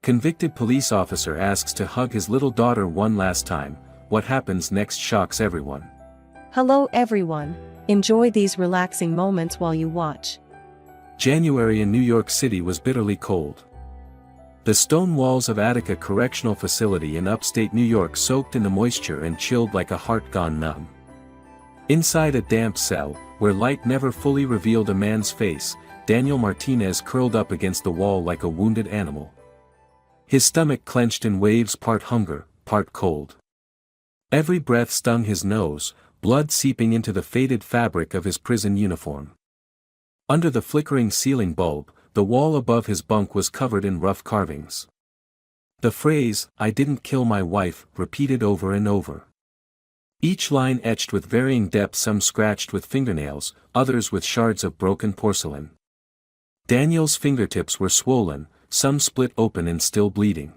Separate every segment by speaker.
Speaker 1: Convicted police officer asks to hug his little daughter one last time. What happens next shocks everyone.
Speaker 2: Hello everyone. Enjoy these relaxing moments while you watch.
Speaker 1: January in New York City was bitterly cold. The stone walls of Attica Correctional Facility in upstate New York soaked in the moisture and chilled like a heart gone numb. Inside a damp cell, where light never fully revealed a man's face, Daniel Martinez curled up against the wall like a wounded animal. His stomach clenched in waves, part hunger, part cold. Every breath stung his nose, blood seeping into the faded fabric of his prison uniform. Under the flickering ceiling bulb, the wall above his bunk was covered in rough carvings. The phrase, "I didn't kill my wife," repeated over and over. Each line etched with varying depth, some scratched with fingernails, others with shards of broken porcelain. Daniel's fingertips were swollen, some split open and still bleeding.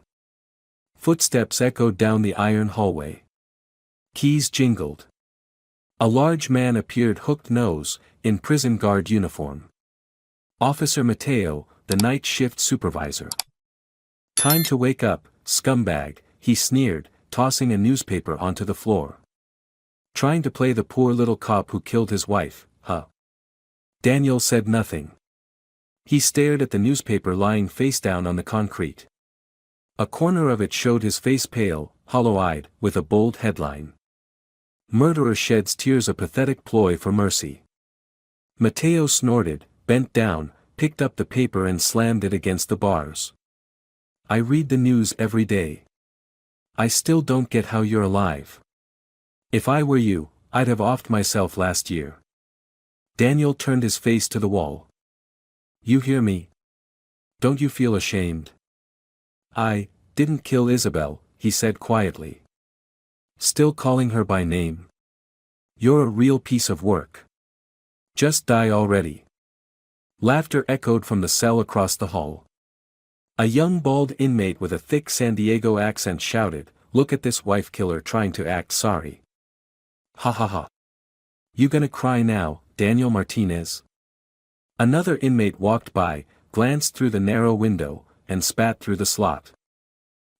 Speaker 1: Footsteps echoed down the iron hallway. Keys jingled. A large man appeared, hooked nose, in prison guard uniform. Officer Mateo, the night shift supervisor. "Time to wake up, scumbag," he sneered, tossing a newspaper onto the floor. "Trying to play the poor little cop who killed his wife, huh?" Daniel said nothing. He stared at the newspaper lying face down on the concrete. A corner of it showed his face, pale, hollow-eyed, with a bold headline. "Murderer sheds tears, a pathetic ploy for mercy." Mateo snorted, bent down, picked up the paper and slammed it against the bars. "I read the news every day. I still don't get how you're alive. If I were you, I'd have offed myself last year." Daniel turned his face to the wall. "You hear me? Don't you feel ashamed?" "I didn't kill Isabel," he said quietly. "Still calling her by name? You're a real piece of work. Just die already." Laughter echoed from the cell across the hall. A young bald inmate with a thick San Diego accent shouted, "Look at this wife killer trying to act sorry. Ha ha ha. You gonna cry now, Daniel Martinez?" Another inmate walked by, glanced through the narrow window, and spat through the slot.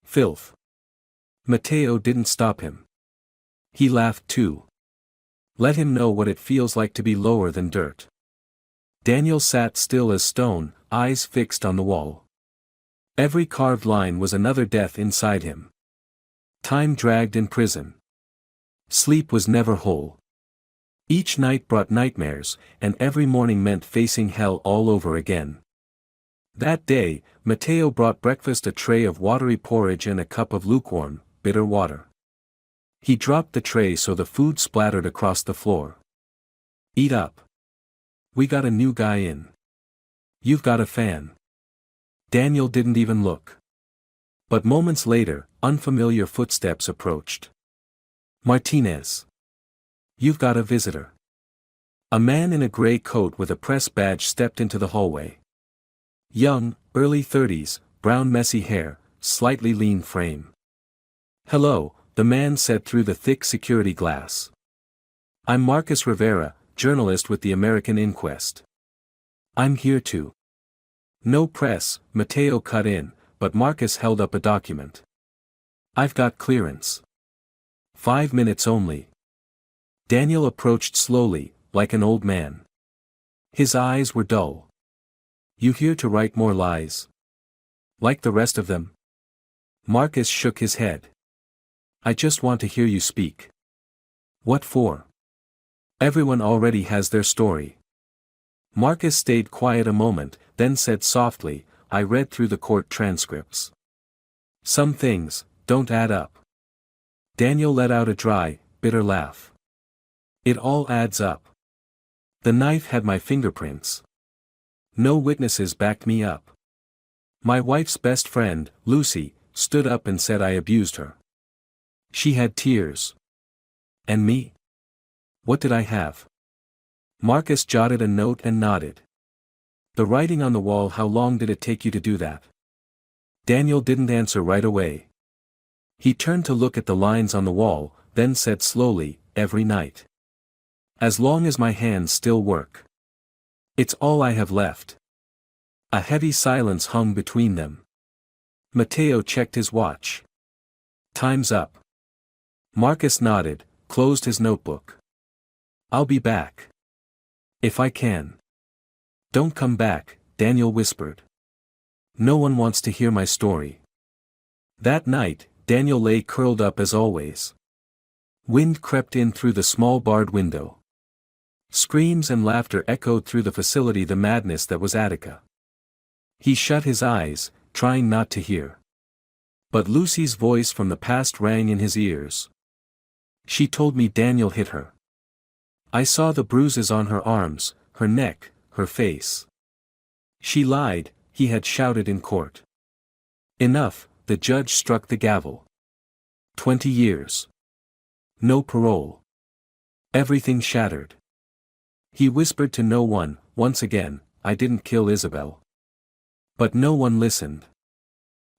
Speaker 1: "Filth." Mateo didn't stop him. He laughed too. Let him know what it feels like to be lower than dirt. Daniel sat still as stone, eyes fixed on the wall. Every carved line was another death inside him. Time dragged in prison. Sleep was never whole. Each night brought nightmares, and every morning meant facing hell all over again. That day, Mateo brought breakfast, a tray of watery porridge and a cup of lukewarm, bitter water. He dropped the tray so the food splattered across the floor. "Eat up. We got a new guy in. You've got a fan." Daniel didn't even look. But moments later, unfamiliar footsteps approached. "Martinez. You've got a visitor." A man in a gray coat with a press badge stepped into the hallway. Young, early 30s, brown messy hair, slightly lean frame. "Hello," the man said through the thick security glass. "I'm Marcus Rivera, journalist with the American Inquest. I'm here to—" "No press," Mateo cut in, but Marcus held up a document. "I've got clearance. 5 minutes only." Daniel approached slowly, like an old man. His eyes were dull. "You here to write more lies? Like the rest of them?" Marcus shook his head. "I just want to hear you speak." "What for? Everyone already has their story." Marcus stayed quiet a moment, then said softly, "I read through the court transcripts. Some things don't add up." Daniel let out a dry, bitter laugh. "It all adds up. The knife had my fingerprints. No witnesses backed me up. My wife's best friend, Lucy, stood up and said I abused her. She had tears. And me? What did I have?" Marcus jotted a note and nodded. "The writing on the wall, how long did it take you to do that?" Daniel didn't answer right away. He turned to look at the lines on the wall, then said slowly, "Every night. As long as my hands still work. It's all I have left." A heavy silence hung between them. Matteo checked his watch. Time's up. Marcus nodded, closed his notebook. I'll be back. If I can. Don't come back, Daniel whispered. No one wants to hear my story. That night, Daniel lay curled up as always. Wind crept in through the small barred window. Screams and laughter echoed through the facility, the madness that was Attica. He shut his eyes, trying not to hear. But Lucy's voice from the past rang in his ears. She told me Daniel hit her. I saw the bruises on her arms, her neck, her face. She lied, he had shouted in court. Enough, the judge struck the gavel. 20 years. No parole. Everything shattered. He whispered to no one, once again, I didn't kill Isabel. But no one listened.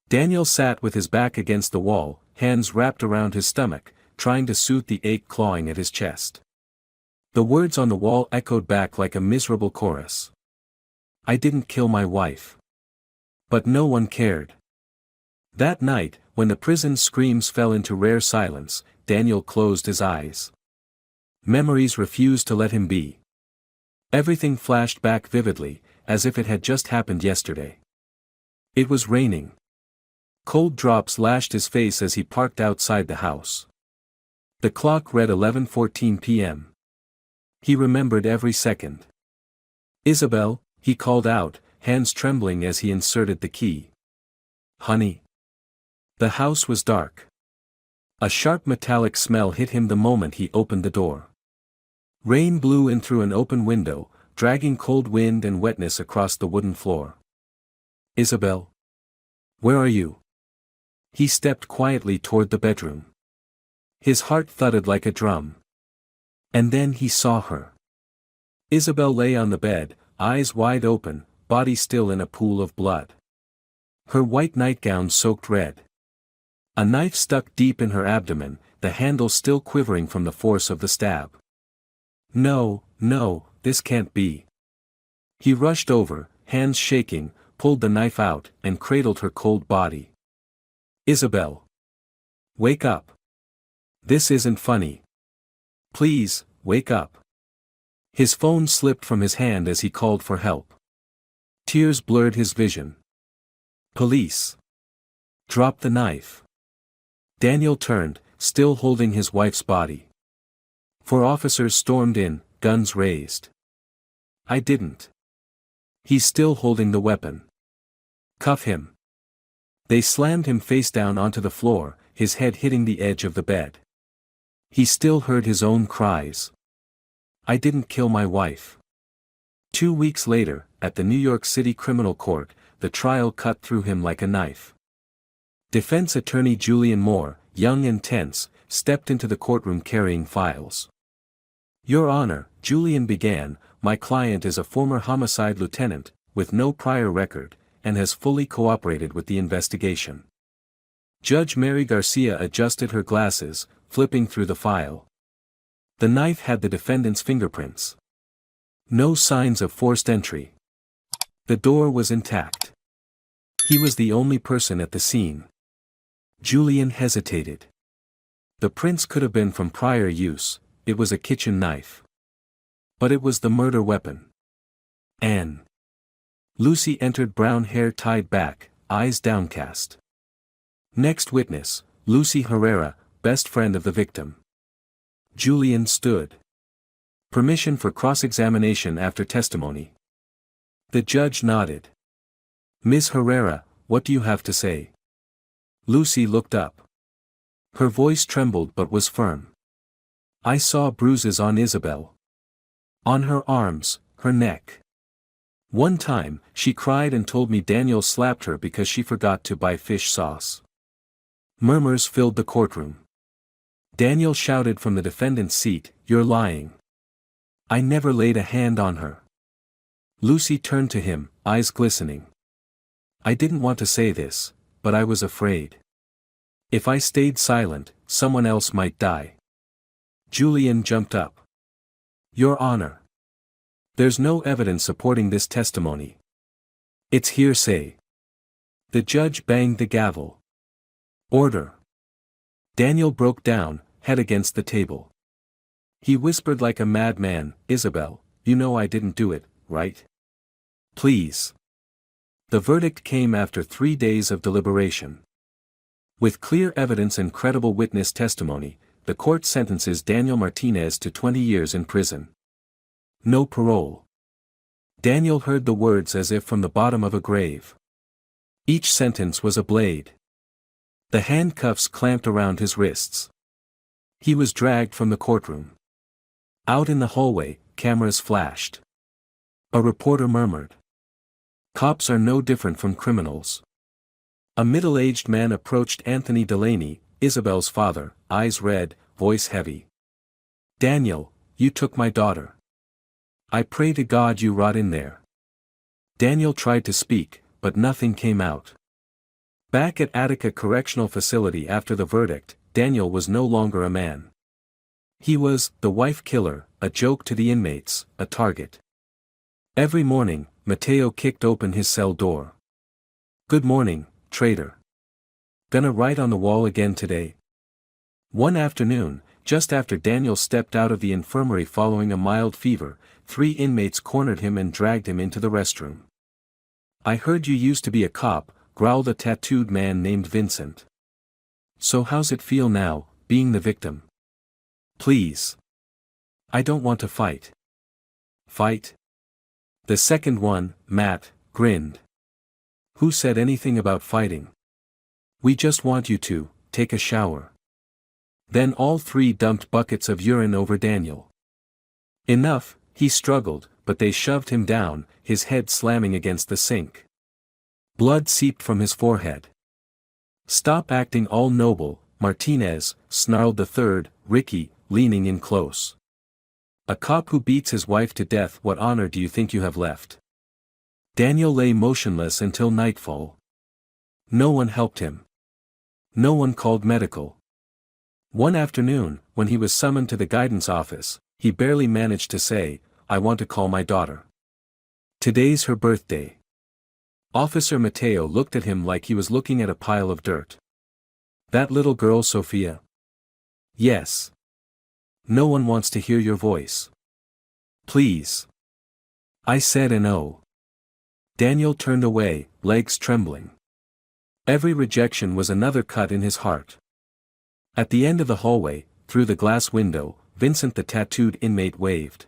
Speaker 1: Daniel sat with his back against the wall, hands wrapped around his stomach, trying to soothe the ache clawing at his chest. The words on the wall echoed back like a miserable chorus. I didn't kill my wife. But no one cared. That night, when the prison screams fell into rare silence, Daniel closed his eyes. Memories refused to let him be. Everything flashed back vividly, as if it had just happened yesterday. It was raining. Cold drops lashed his face as he parked outside the house. The clock read 11:14 p.m. He remembered every second. Isabel, he called out, hands trembling as he inserted the key. Honey. The house was dark. A sharp metallic smell hit him the moment he opened the door. Rain blew in through an open window, dragging cold wind and wetness across the wooden floor. Isabel? Where are you? He stepped quietly toward the bedroom. His heart thudded like a drum. And then he saw her. Isabel lay on the bed, eyes wide open, body still in a pool of blood. Her white nightgown soaked red. A knife stuck deep in her abdomen, the handle still quivering from the force of the stab. No, no, this can't be. He rushed over, hands shaking, pulled the knife out, and cradled her cold body. Isabel. Wake up. This isn't funny. Please, wake up. His phone slipped from his hand as he called for help. Tears blurred his vision. Police. Drop the knife. Daniel turned, still holding his wife's body. 4 officers stormed in, guns raised. I didn't. He's still holding the weapon. Cuff him. They slammed him face down onto the floor, his head hitting the edge of the bed. He still heard his own cries. I didn't kill my wife. 2 weeks later, at the New York City Criminal Court, the trial cut through him like a knife. Defense attorney Julian Moore, young and tense, stepped into the courtroom carrying files. Your Honor, Julian began, my client is a former homicide lieutenant, with no prior record, and has fully cooperated with the investigation. Judge Mary Garcia adjusted her glasses, flipping through the file. The knife had the defendant's fingerprints. No signs of forced entry. The door was intact. He was the only person at the scene. Julian hesitated. The prints could have been from prior use, it was a kitchen knife. But it was the murder weapon. Anne. Lucy entered, brown hair tied back, eyes downcast. Next witness, Lucy Herrera, best friend of the victim. Julian stood. Permission for cross-examination after testimony. The judge nodded. Ms. Herrera, what do you have to say? Lucy looked up. Her voice trembled but was firm. I saw bruises on Isabel. On her arms, her neck. One time, she cried and told me Daniel slapped her because she forgot to buy fish sauce. Murmurs filled the courtroom. Daniel shouted from the defendant's seat, You're lying. I never laid a hand on her. Lucy turned to him, eyes glistening. I didn't want to say this, but I was afraid. If I stayed silent, someone else might die. Julian jumped up. Your Honor. There's no evidence supporting this testimony. It's hearsay. The judge banged the gavel. Order. Daniel broke down, head against the table. He whispered like a madman, Isabel, you know I didn't do it, right? Please. The verdict came after 3 days of deliberation. With clear evidence and credible witness testimony, the court sentences Daniel Martinez to 20 years in prison. No parole. Daniel heard the words as if from the bottom of a grave. Each sentence was a blade. The handcuffs clamped around his wrists. He was dragged from the courtroom. Out in the hallway, cameras flashed. A reporter murmured. Cops are no different from criminals. A middle-aged man approached Anthony Delaney, Isabel's father, eyes red, voice heavy. Daniel, you took my daughter. I pray to God you rot in there. Daniel tried to speak, but nothing came out. Back at Attica Correctional Facility after the verdict, Daniel was no longer a man. He was the wife killer, a joke to the inmates, a target. Every morning, Mateo kicked open his cell door. Good morning, traitor. Gonna write on the wall again today? One afternoon, just after Daniel stepped out of the infirmary following a mild fever, 3 inmates cornered him and dragged him into the restroom. I heard you used to be a cop, growled a tattooed man named Vincent. So how's it feel now, being the victim? Please. I don't want to fight. Fight? The second one, Matt, grinned. Who said anything about fighting? We just want you to take a shower. Then all 3 dumped buckets of urine over Daniel. Enough, he struggled, but they shoved him down, his head slamming against the sink. Blood seeped from his forehead. Stop acting all noble, Martinez, snarled the third, Ricky, leaning in close. A cop who beats his wife to death, what honor do you think you have left? Daniel lay motionless until nightfall. No one helped him. No one called medical. One afternoon, when he was summoned to the guidance office, he barely managed to say, I want to call my daughter. Today's her birthday. Officer Mateo looked at him like he was looking at a pile of dirt. That little girl Sophia? Yes. No one wants to hear your voice. Please. I said no. Daniel turned away, legs trembling. Every rejection was another cut in his heart. At the end of the hallway, through the glass window, Vincent the tattooed inmate waved.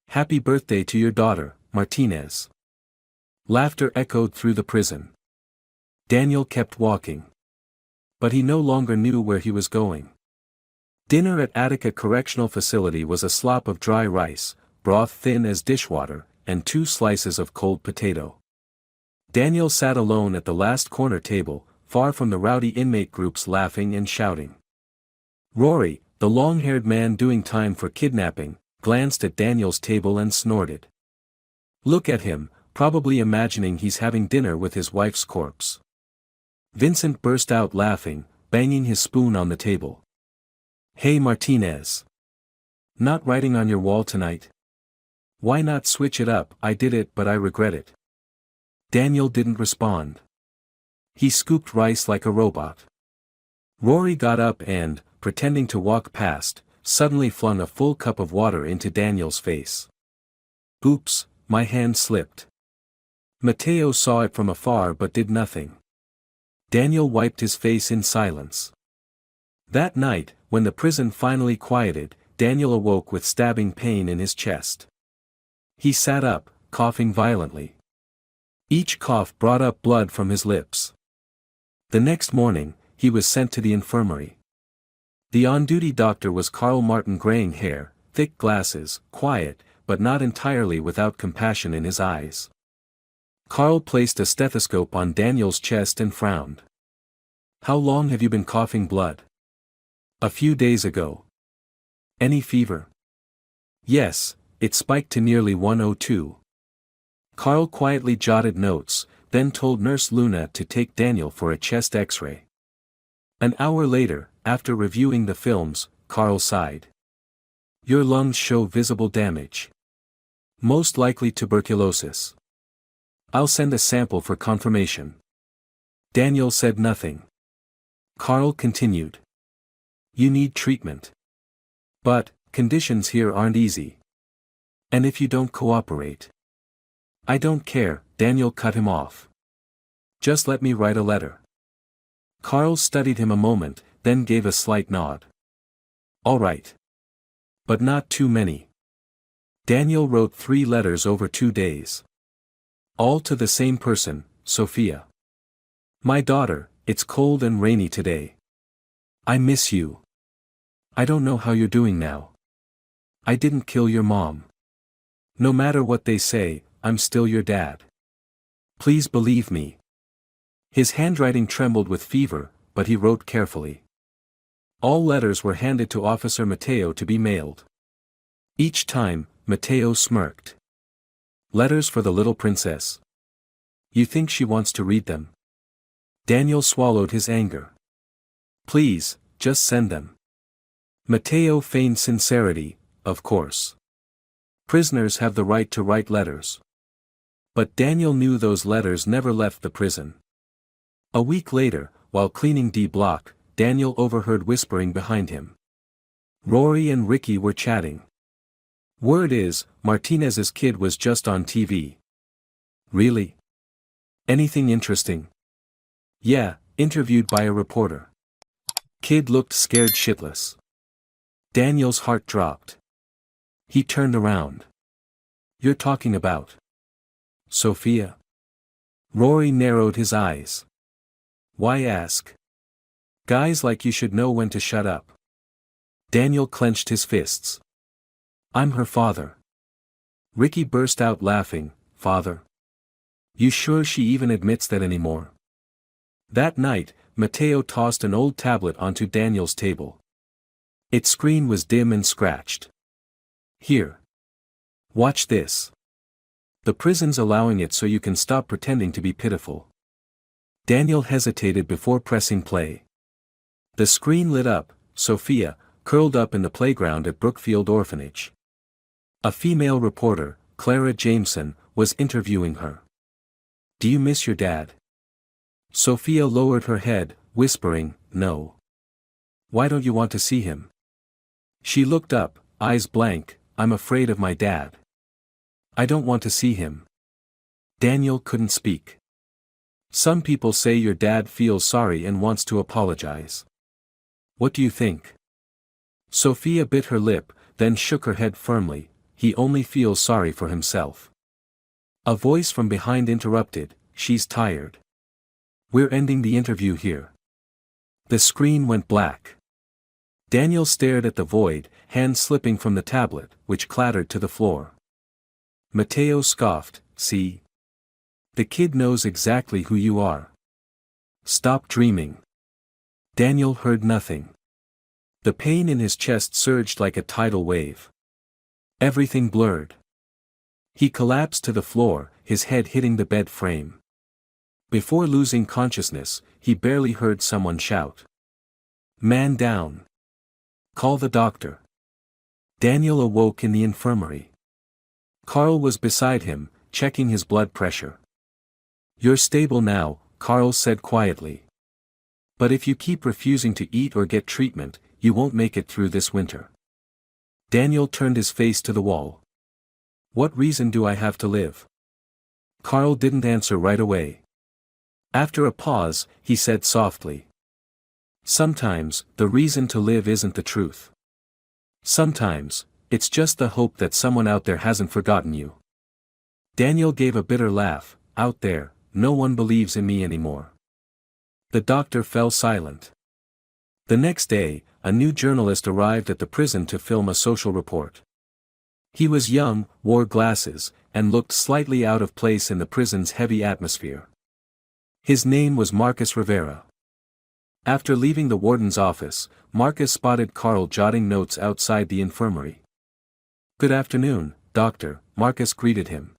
Speaker 1: Happy birthday to your daughter, Martinez. Laughter echoed through the prison. Daniel kept walking. But he no longer knew where he was going. Dinner at Attica Correctional Facility was a slop of dry rice, broth thin as dishwater, and 2 slices of cold potato. Daniel sat alone at the last corner table, far from the rowdy inmate groups laughing and shouting. Rory, the long-haired man doing time for kidnapping, glanced at Daniel's table and snorted. Look at him, probably imagining he's having dinner with his wife's corpse. Vincent burst out laughing, banging his spoon on the table. Hey Martinez. Not writing on your wall tonight? Why not switch it up? I did it but I regret it. Daniel didn't respond. He scooped rice like a robot. Rory got up and, pretending to walk past, suddenly flung a full cup of water into Daniel's face. Oops, my hand slipped. Mateo saw it from afar but did nothing. Daniel wiped his face in silence. That night, when the prison finally quieted, Daniel awoke with stabbing pain in his chest. He sat up, coughing violently. Each cough brought up blood from his lips. The next morning, he was sent to the infirmary. The on-duty doctor was Carl Martin, graying hair, thick glasses, quiet, but not entirely without compassion in his eyes. Carl placed a stethoscope on Daniel's chest and frowned. How long have you been coughing blood? A few days ago. Any fever? Yes, it spiked to nearly 102. Carl quietly jotted notes, then told Nurse Luna to take Daniel for a chest x-ray. An hour later, after reviewing the films, Carl sighed. Your lungs show visible damage. Most likely tuberculosis. I'll send a sample for confirmation. Daniel said nothing. Carl continued. You need treatment. But, conditions here aren't easy. And if you don't cooperate? I don't care, Daniel cut him off. Just let me write a letter. Carl studied him a moment, then gave a slight nod. All right. But not too many. Daniel wrote 3 letters over 2 days. All to the same person, Sophia. My daughter, it's cold and rainy today. I miss you. I don't know how you're doing now. I didn't kill your mom. No matter what they say, I'm still your dad. Please believe me. His handwriting trembled with fever, but he wrote carefully. All letters were handed to Officer Mateo to be mailed. Each time, Mateo smirked. Letters for the little princess. You think she wants to read them? Daniel swallowed his anger. Please, just send them. Mateo feigned sincerity, of course. Prisoners have the right to write letters. But Daniel knew those letters never left the prison. A week later, while cleaning D Block, Daniel overheard whispering behind him. Rory and Ricky were chatting. Word is, Martinez's kid was just on TV. Really? Anything interesting? Yeah, interviewed by a reporter. Kid looked scared shitless. Daniel's heart dropped. He turned around. You're talking about Sophia? Rory narrowed his eyes. Why ask? Guys like you should know when to shut up. Daniel clenched his fists. I'm her father. Ricky burst out laughing. Father? You sure she even admits that anymore? That night, Mateo tossed an old tablet onto Daniel's table. Its screen was dim and scratched. Here. Watch this. The prison's allowing it so you can stop pretending to be pitiful. Daniel hesitated before pressing play. The screen lit up, Sophia, curled up in the playground at Brookfield Orphanage. A female reporter, Clara Jameson, was interviewing her. Do you miss your dad? Sophia lowered her head, whispering, No. Why don't you want to see him? She looked up, eyes blank. I'm afraid of my dad. I don't want to see him. Daniel couldn't speak. Some people say your dad feels sorry and wants to apologize. What do you think? Sophia bit her lip, then shook her head firmly. He only feels sorry for himself. A voice from behind interrupted. She's tired. We're ending the interview here. The screen went black. Daniel stared at the void, hands slipping from the tablet, which clattered to the floor. Mateo scoffed, See? The kid knows exactly who you are. Stop dreaming. Daniel heard nothing. The pain in his chest surged like a tidal wave. Everything blurred. He collapsed to the floor, his head hitting the bed frame. Before losing consciousness, he barely heard someone shout. Man down. Call the doctor. Daniel awoke in the infirmary. Carl was beside him, checking his blood pressure. You're stable now, Carl said quietly. But if you keep refusing to eat or get treatment, you won't make it through this winter. Daniel turned his face to the wall. What reason do I have to live? Carl didn't answer right away. After a pause, he said softly. Sometimes, the reason to live isn't the truth. Sometimes, it's just the hope that someone out there hasn't forgotten you. Daniel gave a bitter laugh. Out there, no one believes in me anymore. The doctor fell silent. The next day, a new journalist arrived at the prison to film a social report. He was young, wore glasses, and looked slightly out of place in the prison's heavy atmosphere. His name was Marcus Rivera. After leaving the warden's office, Marcus spotted Carl jotting notes outside the infirmary. Good afternoon, doctor, Marcus greeted him.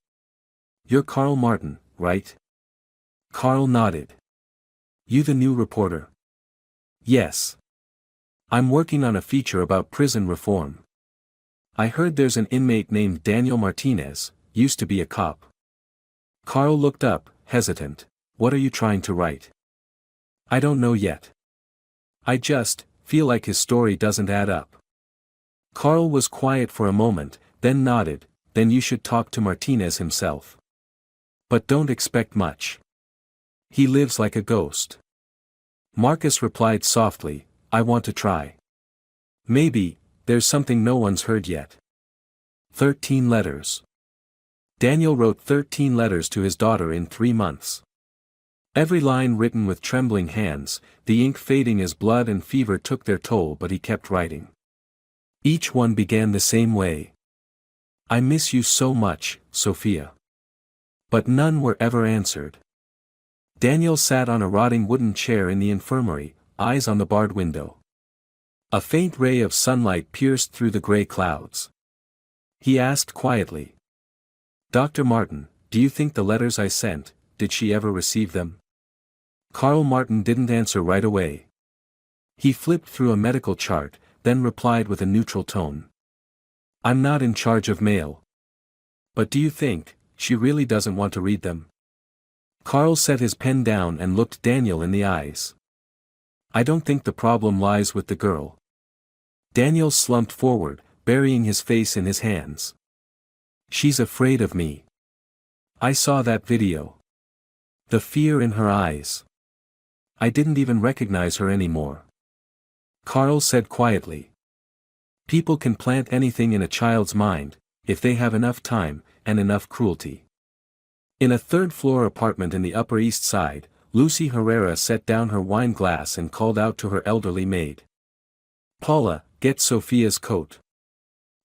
Speaker 1: You're Carl Martin, right? Carl nodded. You the new reporter? Yes. I'm working on a feature about prison reform. I heard there's an inmate named Daniel Martinez, used to be a cop. Carl looked up, hesitant. What are you trying to write? I don't know yet. I just feel like his story doesn't add up. Carl was quiet for a moment, then nodded. Then you should talk to Martinez himself. But don't expect much. He lives like a ghost. Marcus replied softly, I want to try. Maybe, there's something no one's heard yet. 13 letters. Daniel wrote 13 letters to his daughter in 3 months. Every line written with trembling hands, the ink fading as blood and fever took their toll, but he kept writing. Each one began the same way. I miss you so much, Sophia. But none were ever answered. Daniel sat on a rotting wooden chair in the infirmary, eyes on the barred window. A faint ray of sunlight pierced through the gray clouds. He asked quietly. Dr. Martin, do you think the letters I sent, did she ever receive them? Carl Martin didn't answer right away. He flipped through a medical chart, then replied with a neutral tone. I'm not in charge of mail. But do you think she really doesn't want to read them? Carl set his pen down and looked Daniel in the eyes. I don't think the problem lies with the girl. Daniel slumped forward, burying his face in his hands. She's afraid of me. I saw that video. The fear in her eyes. I didn't even recognize her anymore. Carl said quietly. People can plant anything in a child's mind, if they have enough time, and enough cruelty. In a third-floor apartment in the Upper East Side, Lucy Herrera set down her wine glass and called out to her elderly maid. Paula, get Sophia's coat.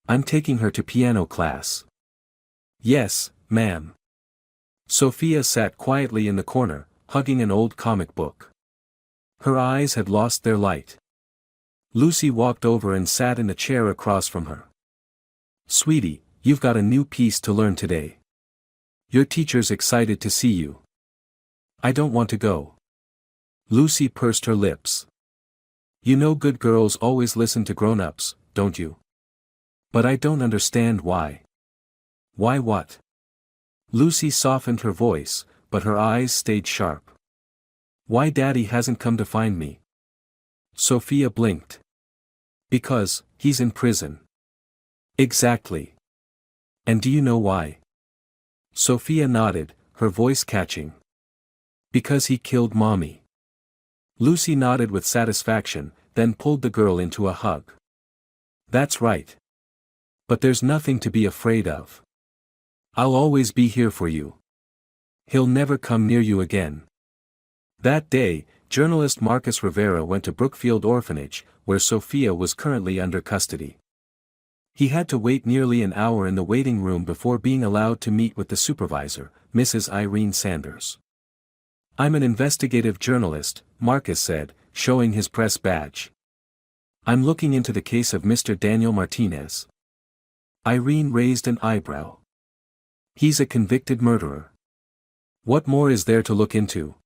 Speaker 1: I'm taking her to piano class. Yes, ma'am. Sophia sat quietly in the corner, hugging an old comic book. Her eyes had lost their light. Lucy walked over and sat in a chair across from her. Sweetie, you've got a new piece to learn today. Your teacher's excited to see you. I don't want to go. Lucy pursed her lips. You know good girls always listen to grown-ups, don't you? But I don't understand why. Why what? Lucy softened her voice, but her eyes stayed sharp. Why Daddy hasn't come to find me? Sophia blinked. Because, he's in prison. Exactly. And do you know why? Sophia nodded, her voice catching. Because he killed Mommy. Lucy nodded with satisfaction, then pulled the girl into a hug. That's right. But there's nothing to be afraid of. I'll always be here for you. He'll never come near you again. That day, journalist Marcus Rivera went to Brookfield Orphanage, where Sophia was currently under custody. He had to wait nearly an hour in the waiting room before being allowed to meet with the supervisor, Mrs. Irene Sanders. I'm an investigative journalist, Marcus said, showing his press badge. I'm looking into the case of Mr. Daniel Martinez. Irene raised an eyebrow. He's a convicted murderer. What more is there to look into?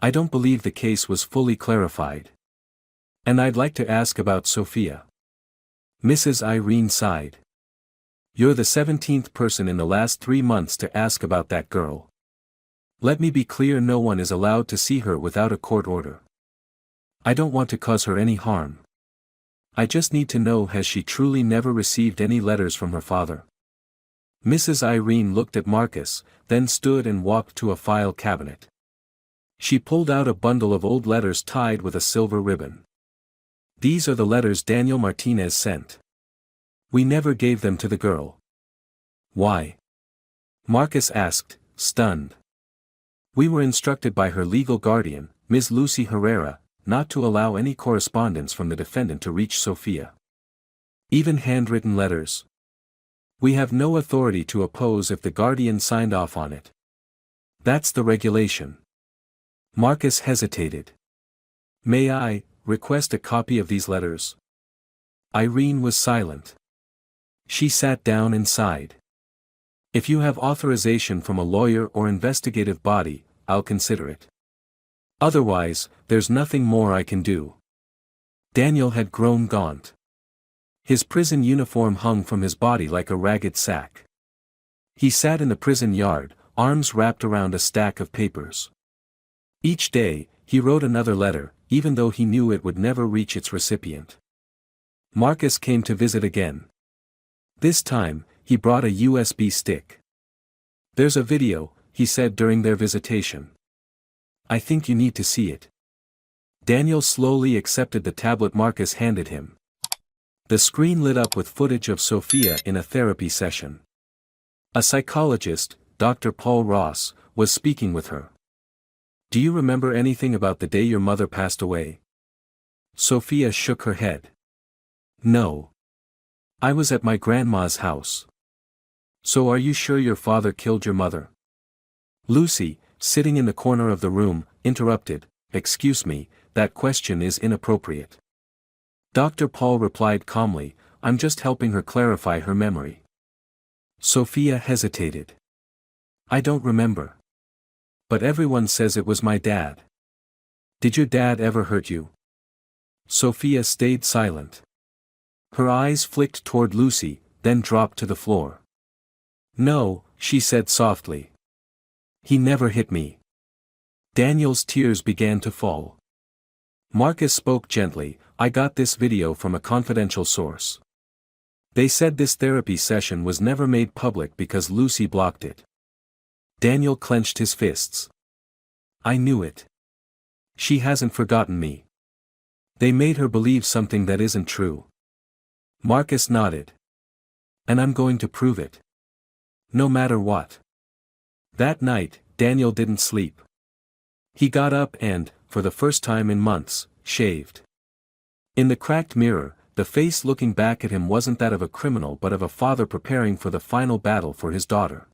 Speaker 1: I don't believe the case was fully clarified. And I'd like to ask about Sophia. Mrs. Irene sighed. You're the 17th person in the last 3 months to ask about that girl. Let me be clear, no one is allowed to see her without a court order. I don't want to cause her any harm. I just need to know, has she truly never received any letters from her father? Mrs. Irene looked at Marcus, then stood and walked to a file cabinet. She pulled out a bundle of old letters tied with a silver ribbon. These are the letters Daniel Martinez sent. We never gave them to the girl. Why? Marcus asked, stunned. We were instructed by her legal guardian, Ms. Lucy Herrera, not to allow any correspondence from the defendant to reach Sophia. Even handwritten letters. We have no authority to oppose if the guardian signed off on it. That's the regulation. Marcus hesitated. May I request a copy of these letters? Irene was silent. She sat down and sighed. If you have authorization from a lawyer or investigative body, I'll consider it. Otherwise, there's nothing more I can do. Daniel had grown gaunt. His prison uniform hung from his body like a ragged sack. He sat in the prison yard, arms wrapped around a stack of papers. Each day, he wrote another letter, even though he knew it would never reach its recipient. Marcus came to visit again. This time, he brought a USB stick. "There's a video," he said during their visitation. "I think you need to see it." Daniel slowly accepted the tablet Marcus handed him. The screen lit up with footage of Sophia in a therapy session. A psychologist, Dr. Paul Ross, was speaking with her. "Do you remember anything about the day your mother passed away?" Sophia shook her head. "No. I was at my grandma's house." "So are you sure your father killed your mother?" Lucy, sitting in the corner of the room, interrupted, "Excuse me, that question is inappropriate." Dr. Paul replied calmly, "I'm just helping her clarify her memory." Sophia hesitated. "I don't remember. But everyone says it was my dad." "Did your dad ever hurt you?" Sophia stayed silent. Her eyes flicked toward Lucy, then dropped to the floor. "No," she said softly. "He never hit me." Daniel's tears began to fall. Marcus spoke gently, "I got this video from a confidential source. They said this therapy session was never made public because Lucy blocked it." Daniel clenched his fists. "I knew it. She hasn't forgotten me. They made her believe something that isn't true." Marcus nodded. "And I'm going to prove it. No matter what." That night, Daniel didn't sleep. He got up and, for the first time in months, shaved. In the cracked mirror, the face looking back at him wasn't that of a criminal but of a father preparing for the final battle for his daughter.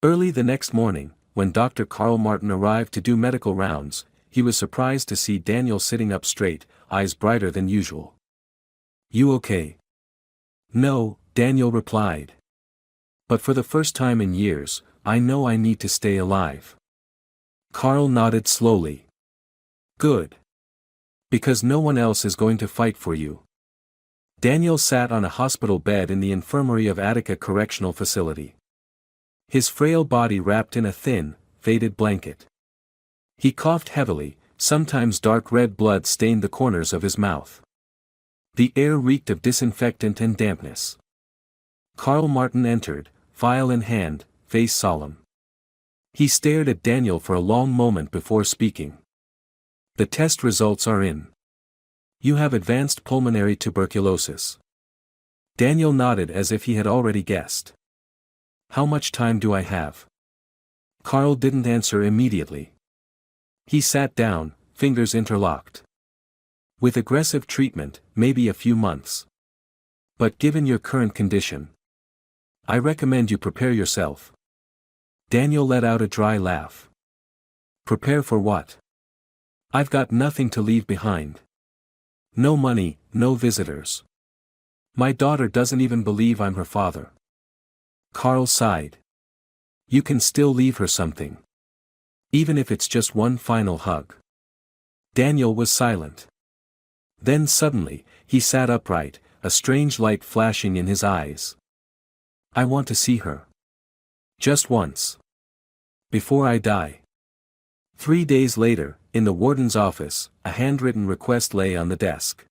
Speaker 1: Early the next morning, when Dr. Carl Martin arrived to do medical rounds, he was surprised to see Daniel sitting up straight, eyes brighter than usual. "You okay?" "No," Daniel replied. "But for the first time in years, I know I need to stay alive." Carl nodded slowly. "Good. Because no one else is going to fight for you." Daniel sat on a hospital bed in the infirmary of Attica Correctional Facility. His frail body wrapped in a thin, faded blanket. He coughed heavily, sometimes dark red blood stained the corners of his mouth. The air reeked of disinfectant and dampness. Carl Martin entered, file in hand, face solemn. He stared at Daniel for a long moment before speaking. "The test results are in. You have advanced pulmonary tuberculosis." Daniel nodded as if he had already guessed. "How much time do I have?" Carl didn't answer immediately. He sat down, fingers interlocked. "With aggressive treatment, maybe a few months. But given your current condition, I recommend you prepare yourself." Daniel let out a dry laugh. "Prepare for what?" "I've got nothing to leave behind. No money, no visitors. My daughter doesn't even believe I'm her father." Carl sighed. "You can still leave her something. Even if it's just one final hug." Daniel was silent. Then suddenly, he sat upright, a strange light flashing in his eyes. "I want to see her. Just once. Before I die." 3 days later, in the warden's office, a handwritten request lay on the desk.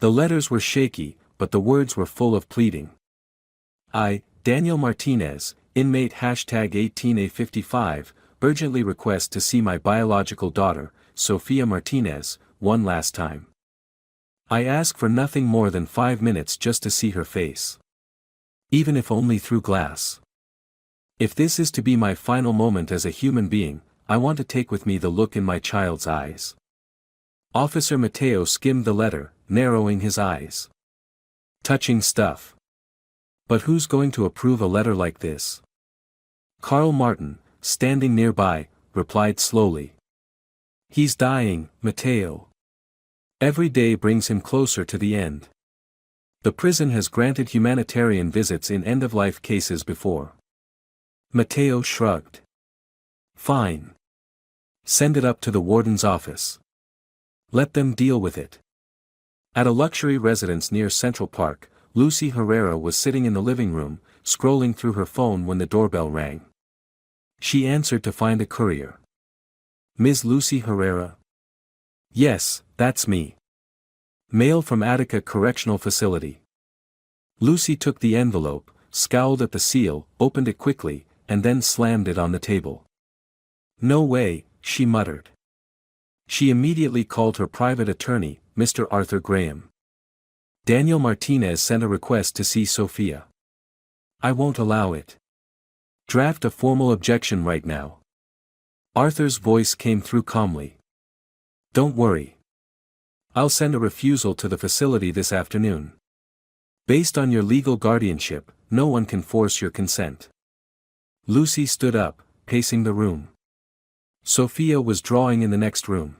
Speaker 1: The letters were shaky, but the words were full of pleading. "I, Daniel Martinez, inmate #18A55, urgently request to see my biological daughter, Sophia Martinez, one last time. I ask for nothing more than 5 minutes just to see her face. Even if only through glass. If this is to be my final moment as a human being, I want to take with me the look in my child's eyes." Officer Mateo skimmed the letter, narrowing his eyes. Touching stuff. But who's going to approve a letter like this? Carl Martin, standing nearby, replied slowly. "He's dying, Mateo. Every day brings him closer to the end. The prison has granted humanitarian visits in end-of-life cases before." Mateo shrugged. "Fine. Send it up to the warden's office. Let them deal with it." At a luxury residence near Central Park, Lucy Herrera was sitting in the living room, scrolling through her phone when the doorbell rang. She answered to find a courier. Ms. Lucy Herrera? Yes, that's me. Mail from Attica Correctional Facility. Lucy took the envelope, scowled at the seal, opened it quickly, and then slammed it on the table. No way, she muttered. She immediately called her private attorney, Mr. Arthur Graham. Daniel Martinez sent a request to see Sophia. I won't allow it. Draft a formal objection right now. Arthur's voice came through calmly. Don't worry. I'll send a refusal to the facility this afternoon. Based on your legal guardianship, no one can force your consent. Lucy stood up, pacing the room. Sophia was drawing in the next room.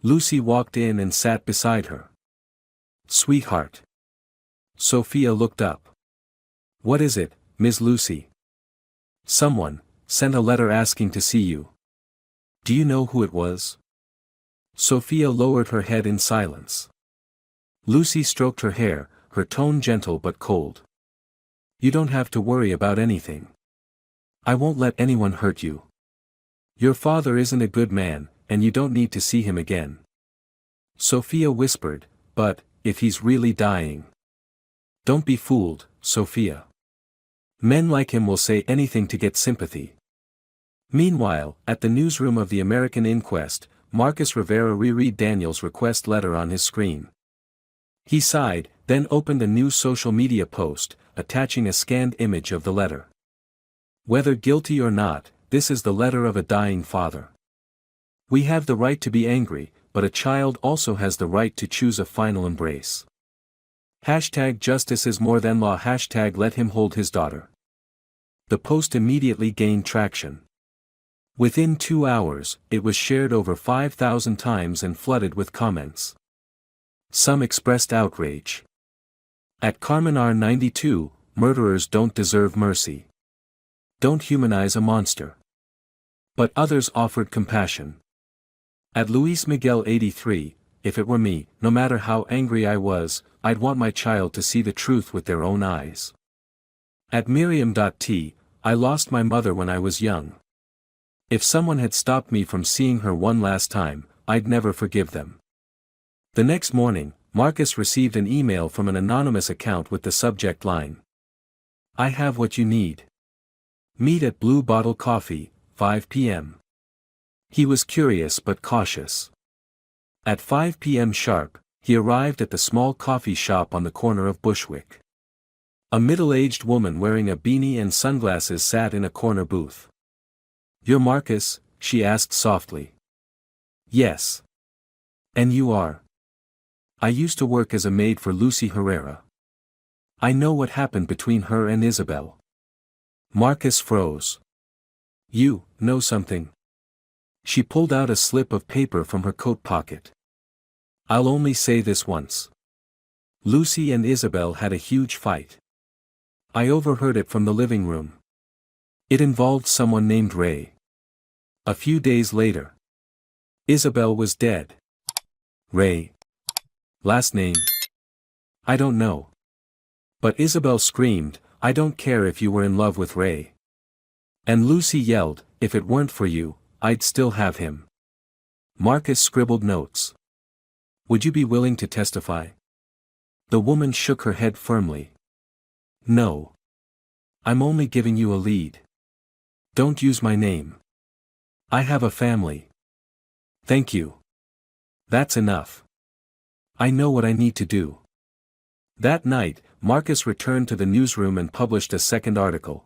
Speaker 1: Lucy walked in and sat beside her. Sweetheart. Sophia looked up. What is it, Ms. Lucy? Someone sent a letter asking to see you. Do you know who it was? Sophia lowered her head in silence. Lucy stroked her hair, her tone gentle but cold. You don't have to worry about anything. I won't let anyone hurt you. Your father isn't a good man, and you don't need to see him again. Sophia whispered, but, if he's really dying. Don't be fooled, Sophia. Men like him will say anything to get sympathy. Meanwhile, at the newsroom of the American Inquest, Marcus Rivera reread Daniel's request letter on his screen. He sighed, then opened a new social media post, attaching a scanned image of the letter. Whether guilty or not, this is the letter of a dying father. We have the right to be angry, but a child also has the right to choose a final embrace. #Justice is more than law. #Let him hold his daughter. The post immediately gained traction. Within 2 hours, it was shared over 5,000 times and flooded with comments. Some expressed outrage. At Carmen R92, murderers don't deserve mercy. Don't humanize a monster. But others offered compassion. At Luis Miguel 83, if it were me, no matter how angry I was, I'd want my child to see the truth with their own eyes. At Miriam.t, I lost my mother when I was young. If someone had stopped me from seeing her one last time, I'd never forgive them. The next morning, Marcus received an email from an anonymous account with the subject line. I have what you need. Meet at Blue Bottle Coffee, 5 p.m. He was curious but cautious. At 5 p.m. sharp, he arrived at the small coffee shop on the corner of Bushwick. A middle-aged woman wearing a beanie and sunglasses sat in a corner booth. You're Marcus? She asked softly. Yes. And you are? I used to work as a maid for Lucy Herrera. I know what happened between her and Isabel. Marcus froze. You know something? She pulled out a slip of paper from her coat pocket. I'll only say this once. Lucy and Isabel had a huge fight. I overheard it from the living room. It involved someone named Ray. A few days later. Isabel was dead. Ray. Last name? I don't know. But Isabel screamed, I don't care if you were in love with Ray. And Lucy yelled, if it weren't for you, I'd still have him. Marcus scribbled notes. Would you be willing to testify? The woman shook her head firmly. No. I'm only giving you a lead. Don't use my name. I have a family. Thank you. That's enough. I know what I need to do. That night, Marcus returned to the newsroom and published a second article.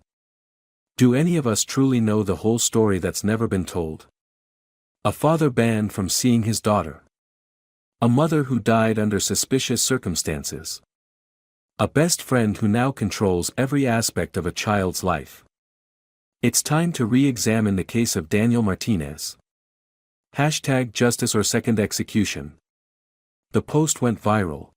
Speaker 1: Do any of us truly know the whole story that's never been told? A father banned from seeing his daughter. A mother who died under suspicious circumstances. A best friend who now controls every aspect of a child's life. It's time to re-examine the case of Daniel Martinez. #Justice or second execution. The post went viral.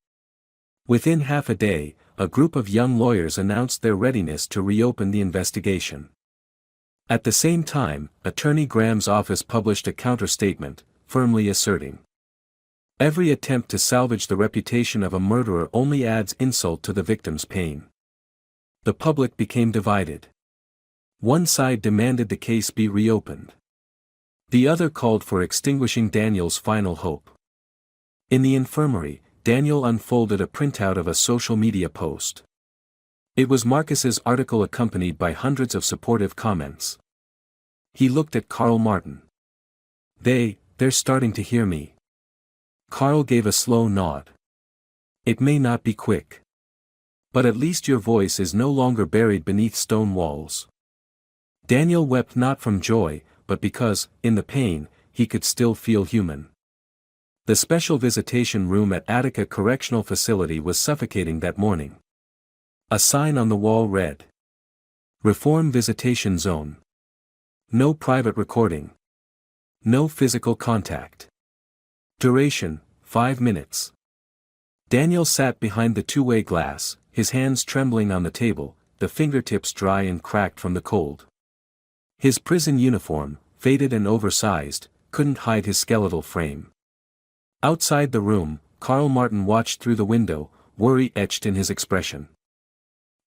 Speaker 1: Within half a day, a group of young lawyers announced their readiness to reopen the investigation. At the same time, Attorney Graham's office published a counter-statement, firmly asserting, every attempt to salvage the reputation of a murderer only adds insult to the victim's pain. The public became divided. One side demanded the case be reopened. The other called for extinguishing Daniel's final hope. In the infirmary, Daniel unfolded a printout of a social media post. It was Marcus's article accompanied by hundreds of supportive comments. He looked at Carl Martin. They're starting to hear me. Carl gave a slow nod. It may not be quick. But at least your voice is no longer buried beneath stone walls. Daniel wept not from joy, but because, in the pain, he could still feel human. The special visitation room at Attica Correctional Facility was suffocating that morning. A sign on the wall read, "Reform Visitation Zone. No private recording. No physical contact. Duration, 5 minutes." Daniel sat behind the two-way glass, his hands trembling on the table, the fingertips dry and cracked from the cold. His prison uniform, faded and oversized, couldn't hide his skeletal frame. Outside the room, Carl Martin watched through the window, worry etched in his expression.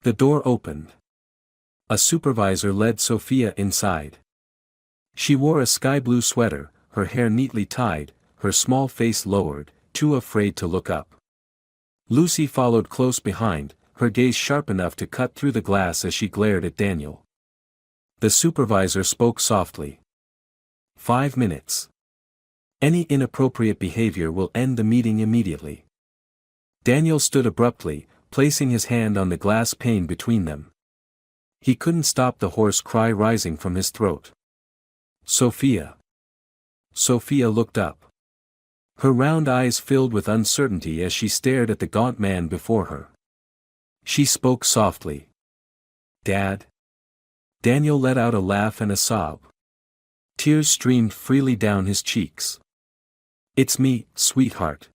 Speaker 1: The door opened. A supervisor led Sophia inside. She wore a sky-blue sweater, her hair neatly tied, her small face lowered, too afraid to look up. Lucy followed close behind, her gaze sharp enough to cut through the glass as she glared at Daniel. The supervisor spoke softly. 5 minutes. Any inappropriate behavior will end the meeting immediately. Daniel stood abruptly, placing his hand on the glass pane between them. He couldn't stop the hoarse cry rising from his throat. Sophia. Sophia looked up. Her round eyes filled with uncertainty as she stared at the gaunt man before her. She spoke softly. "Dad?" Daniel let out a laugh and a sob. Tears streamed freely down his cheeks. "It's me, sweetheart.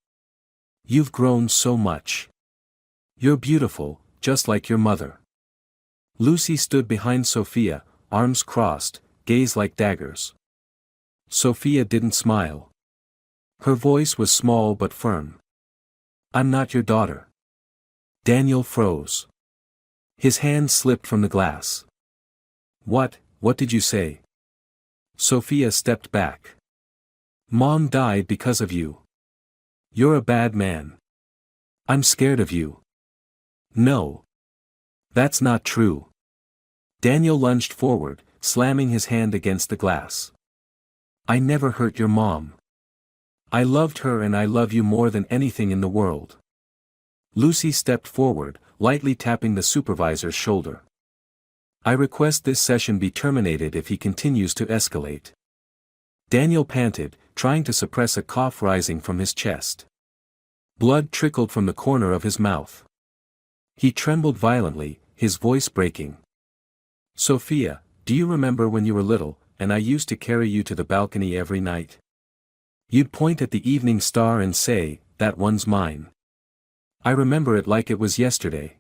Speaker 1: You've grown so much. You're beautiful, just like your mother." Lucy stood behind Sophia, arms crossed, gaze like daggers. Sophia didn't smile. Her voice was small but firm. "I'm not your daughter." Daniel froze. His hand slipped from the glass. What did you say?" Sophia stepped back. "Mom died because of you. You're a bad man. I'm scared of you." "No. That's not true." Daniel lunged forward, slamming his hand against the glass. "I never hurt your mom. I loved her and I love you more than anything in the world." Lucy stepped forward, lightly tapping the supervisor's shoulder. "I request this session be terminated if he continues to escalate." Daniel panted, trying to suppress a cough rising from his chest. Blood trickled from the corner of his mouth. He trembled violently, his voice breaking. "Sophia, do you remember when you were little, and I used to carry you to the balcony every night? You'd point at the evening star and say, 'That one's mine.' I remember it like it was yesterday."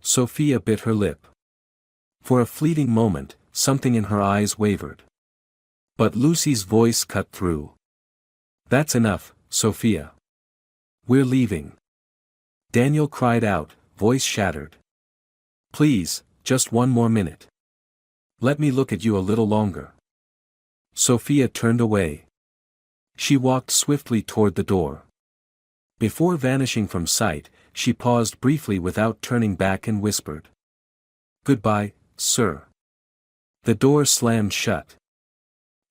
Speaker 1: Sophia bit her lip. For a fleeting moment, something in her eyes wavered. But Lucy's voice cut through. "That's enough, Sophia. We're leaving." Daniel cried out, voice shattered. "Please, just one more minute. Let me look at you a little longer." Sophia turned away. She walked swiftly toward the door. Before vanishing from sight, she paused briefly without turning back and whispered, "Goodbye, sir." The door slammed shut.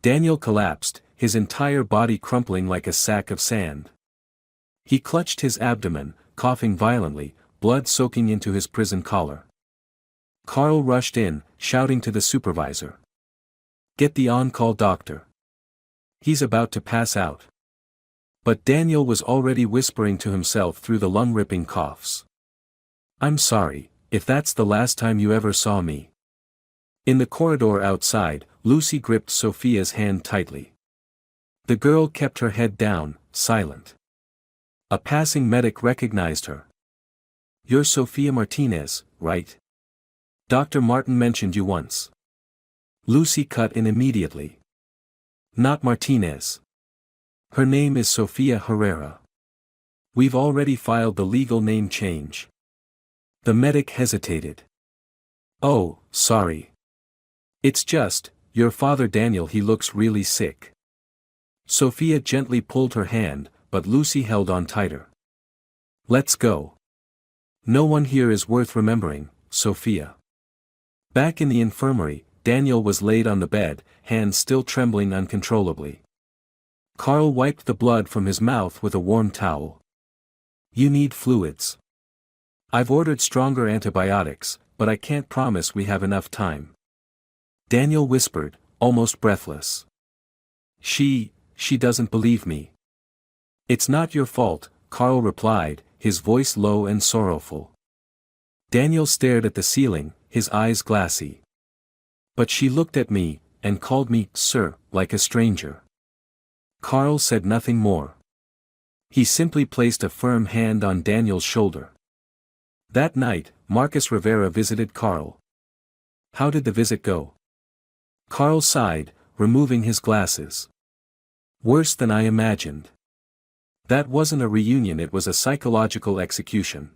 Speaker 1: Daniel collapsed, his entire body crumpling like a sack of sand. He clutched his abdomen, coughing violently, blood soaking into his prison collar. Carl rushed in, shouting to the supervisor, "Get the on-call doctor. He's about to pass out." But Daniel was already whispering to himself through the lung-ripping coughs. "I'm sorry, if that's the last time you ever saw me." In the corridor outside, Lucy gripped Sophia's hand tightly. The girl kept her head down, silent. A passing medic recognized her. "You're Sophia Martinez, right? Dr. Martin mentioned you once." Lucy cut in immediately. "Not Martinez. Her name is Sophia Herrera. We've already filed the legal name change." The medic hesitated. "Oh, sorry. It's just, your father Daniel, he looks really sick. Sophia gently pulled her hand, but Lucy held on tighter. Let's go. No one here is worth remembering, Sophia. Back in the infirmary, Daniel was laid on the bed, hands still trembling uncontrollably. Carl wiped the blood from his mouth with a warm towel. You need fluids. I've ordered stronger antibiotics, but I can't promise we have enough time. Daniel whispered, almost breathless. She doesn't believe me. It's not your fault, Carl replied, his voice low and sorrowful. Daniel stared at the ceiling, his eyes glassy. But she looked at me, and called me, sir, like a stranger. Carl said nothing more. He simply placed a firm hand on Daniel's shoulder. That night, Marcus Rivera visited Carl. How did the visit go? Carl sighed, removing his glasses. Worse than I imagined. That wasn't a reunion, it was a psychological execution.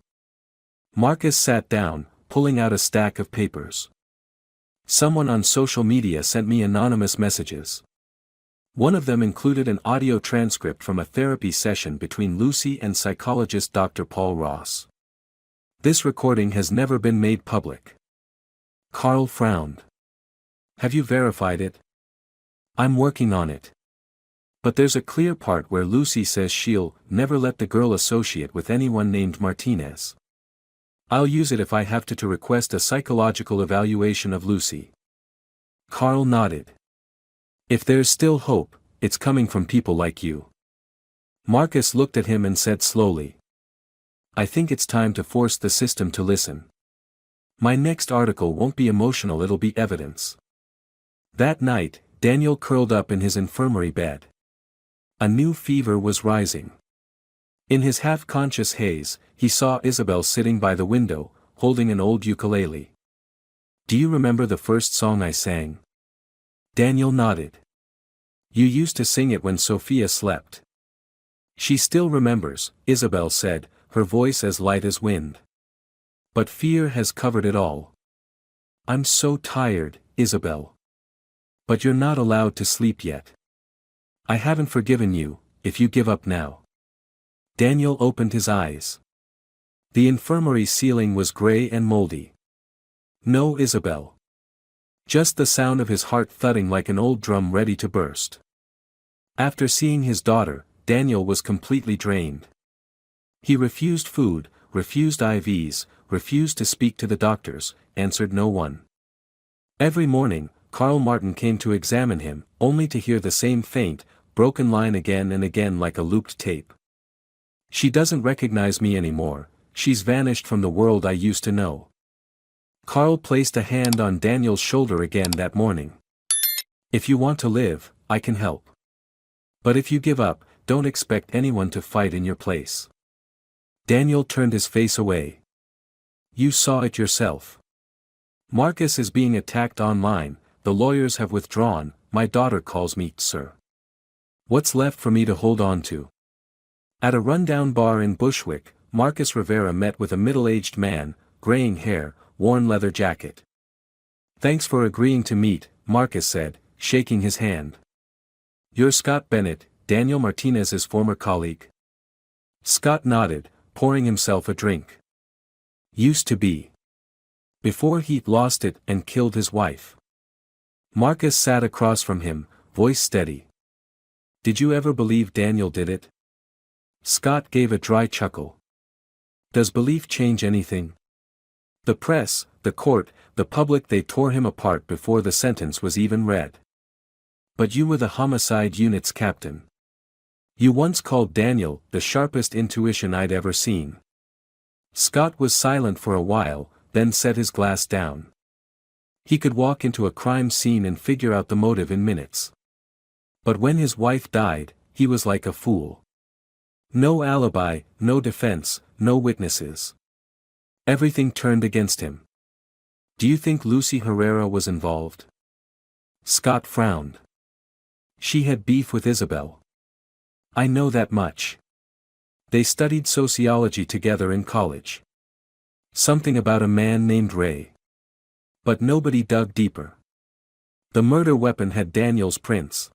Speaker 1: Marcus sat down, pulling out a stack of papers. Someone on social media sent me anonymous messages. One of them included an audio transcript from a therapy session between Lucy and psychologist Dr. Paul Ross. This recording has never been made public. Carl frowned. Have you verified it? I'm working on it. But there's a clear part where Lucy says she'll never let the girl associate with anyone named Martinez. I'll use it if I have to request a psychological evaluation of Lucy. Carl nodded. If there's still hope, it's coming from people like you. Marcus looked at him and said slowly. I think it's time to force the system to listen. My next article won't be emotional, it'll be evidence. That night, Daniel curled up in his infirmary bed. A new fever was rising. In his half-conscious haze, he saw Isabel sitting by the window, holding an old ukulele. Do you remember the first song I sang? Daniel nodded. You used to sing it when Sophia slept. She still remembers, Isabel said, her voice as light as wind. But fear has covered it all. I'm so tired, Isabel. But you're not allowed to sleep yet. I haven't forgiven you, if you give up now. Daniel opened his eyes. The infirmary ceiling was gray and moldy. No, Isabel. Just the sound of his heart thudding like an old drum ready to burst. After seeing his daughter, Daniel was completely drained. He refused food, refused IVs, refused to speak to the doctors, answered no one. Every morning, Carl Martin came to examine him, only to hear the same faint, broken line again and again like a looped tape. She doesn't recognize me anymore, she's vanished from the world I used to know. Carl placed a hand on Daniel's shoulder again that morning. If you want to live, I can help. But if you give up, don't expect anyone to fight in your place. Daniel turned his face away. You saw it yourself. Marcus is being attacked online, the lawyers have withdrawn, my daughter calls me, sir. What's left for me to hold on to? At a rundown bar in Bushwick, Marcus Rivera met with a middle-aged man, graying hair, worn leather jacket. Thanks for agreeing to meet, Marcus said, shaking his hand. You're Scott Bennett, Daniel Martinez's former colleague? Scott nodded, pouring himself a drink. Used to be. Before he lost it and killed his wife. Marcus sat across from him, voice steady. Did you ever believe Daniel did it? Scott gave a dry chuckle. Does belief change anything? The press, the court, the public, they tore him apart before the sentence was even read. But you were the homicide unit's captain. You once called Daniel the sharpest intuition I'd ever seen. Scott was silent for a while, then set his glass down. He could walk into a crime scene and figure out the motive in minutes. But when his wife died, he was like a fool. No alibi, no defense, no witnesses. Everything turned against him. Do you think Lucy Herrera was involved? Scott frowned. She had beef with Isabel. I know that much. They studied sociology together in college. Something about a man named Ray. But nobody dug deeper. The murder weapon had Daniel's prints.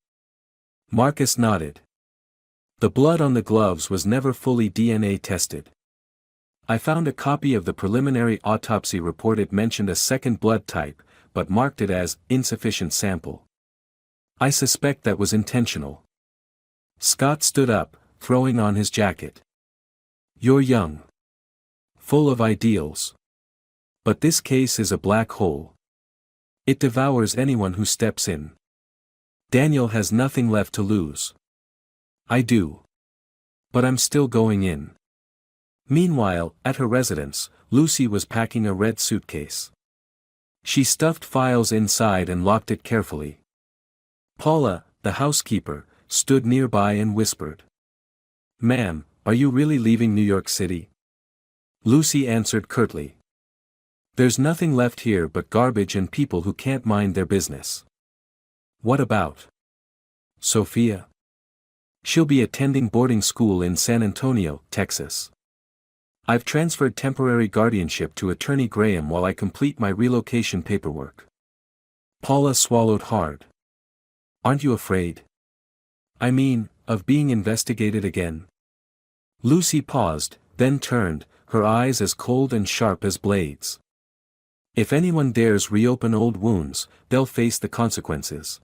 Speaker 1: Marcus nodded. The blood on the gloves was never fully DNA tested. I found a copy of the preliminary autopsy report. It mentioned a second blood type, but marked it as insufficient sample. I suspect that was intentional. Scott stood up, throwing on his jacket. You're young. Full of ideals. But this case is a black hole. It devours anyone who steps in. Daniel has nothing left to lose. I do. But I'm still going in. Meanwhile, at her residence, Lucy was packing a red suitcase. She stuffed files inside and locked it carefully. Paula, the housekeeper, stood nearby and whispered. Ma'am, are you really leaving New York City? Lucy answered curtly. There's nothing left here but garbage and people who can't mind their business. What about Sophia? She'll be attending boarding school in San Antonio, Texas. I've transferred temporary guardianship to Attorney Graham while I complete my relocation paperwork. Paula swallowed hard. Aren't you afraid? I mean, of being investigated again? Lucy paused, then turned, her eyes as cold and sharp as blades. If anyone dares reopen old wounds, they'll face the consequences.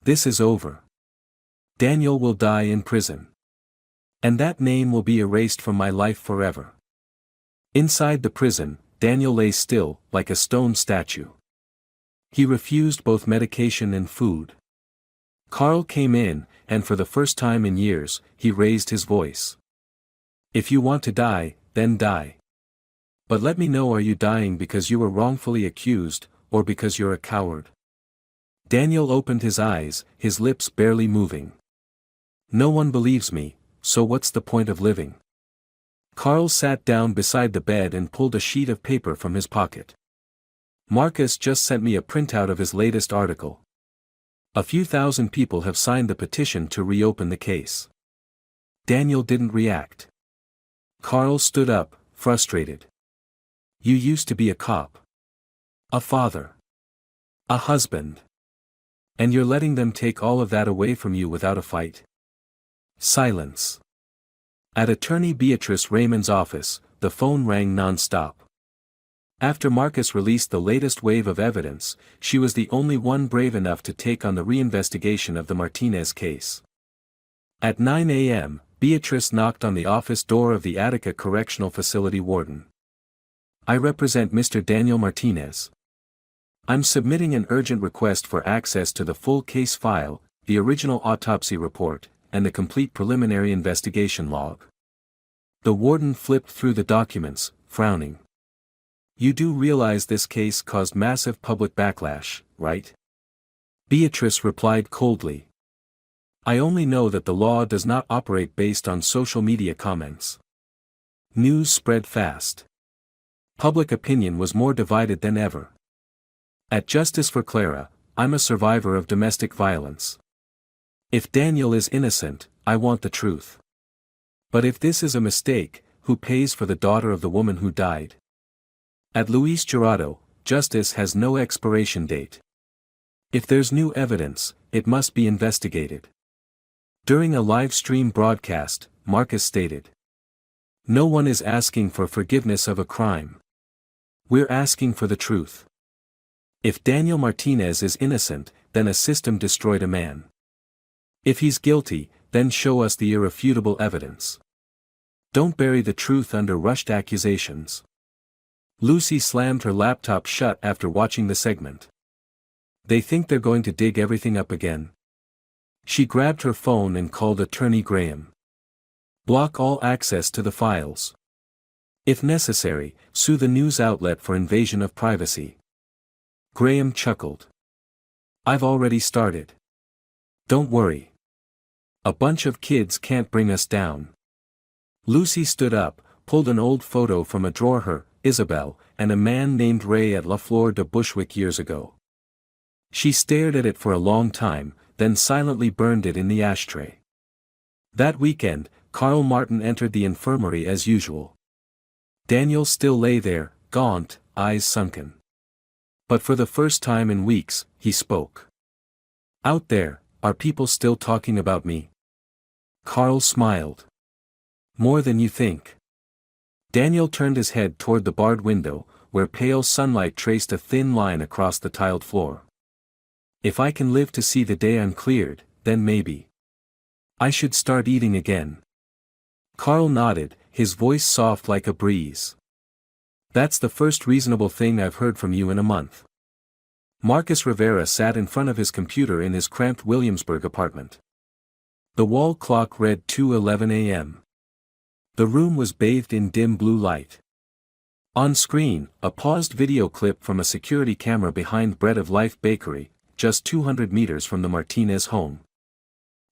Speaker 1: This is over. Daniel will die in prison. And that name will be erased from my life forever. Inside the prison, Daniel lay still, like a stone statue. He refused both medication and food. Carl came in, and for the first time in years, he raised his voice. If you want to die, then die. But let me know, are you dying because you were wrongfully accused, or because you're a coward? Daniel opened his eyes, his lips barely moving. No one believes me, so what's the point of living? Carl sat down beside the bed and pulled a sheet of paper from his pocket. Marcus just sent me a printout of his latest article. A few thousand people have signed the petition to reopen the case. Daniel didn't react. Carl stood up, frustrated. You used to be a cop. A father. A husband. And you're letting them take all of that away from you without a fight? Silence. At Attorney Beatrice Raymond's office, the phone rang non-stop. After Marcus released the latest wave of evidence, she was the only one brave enough to take on the reinvestigation of the Martinez case. At 9 a.m., Beatrice knocked on the office door of the Attica Correctional Facility warden. I represent Mr. Daniel Martinez. I'm submitting an urgent request for access to the full case file, the original autopsy report, and the complete preliminary investigation log. The warden flipped through the documents, frowning. You do realize this case caused massive public backlash, right? Beatrice replied coldly. I only know that the law does not operate based on social media comments. News spread fast. Public opinion was more divided than ever. At Justice for Clara, I'm a survivor of domestic violence. If Daniel is innocent, I want the truth. But if this is a mistake, who pays for the daughter of the woman who died? At Luis Jurado, justice has no expiration date. If there's new evidence, it must be investigated. During a live stream broadcast, Marcus stated. No one is asking for forgiveness of a crime. We're asking for the truth. If Daniel Martinez is innocent, then a system destroyed a man. If he's guilty, then show us the irrefutable evidence. Don't bury the truth under rushed accusations. Lucy slammed her laptop shut after watching the segment. They think they're going to dig everything up again. She grabbed her phone and called Attorney Graham. Block all access to the files. If necessary, sue the news outlet for invasion of privacy. Graham chuckled. I've already started. Don't worry. A bunch of kids can't bring us down. Lucy stood up, pulled an old photo from a drawer. Her, Isabel, and a man named Ray at La Flor de Bushwick years ago. She stared at it for a long time, then silently burned it in the ashtray. That weekend, Carl Martin entered the infirmary as usual. Daniel still lay there, gaunt, eyes sunken. But for the first time in weeks, he spoke. "Out there, are people still talking about me?" Carl smiled. "More than you think." Daniel turned his head toward the barred window, where pale sunlight traced a thin line across the tiled floor. "If I can live to see the day I'm cleared, then maybe I should start eating again." Carl nodded, his voice soft like a breeze. "That's the first reasonable thing I've heard from you in a month." Marcus Rivera sat in front of his computer in his cramped Williamsburg apartment. The wall clock read 2:11 a.m. The room was bathed in dim blue light. On screen, a paused video clip from a security camera behind Bread of Life Bakery, just 200 meters from the Martinez home.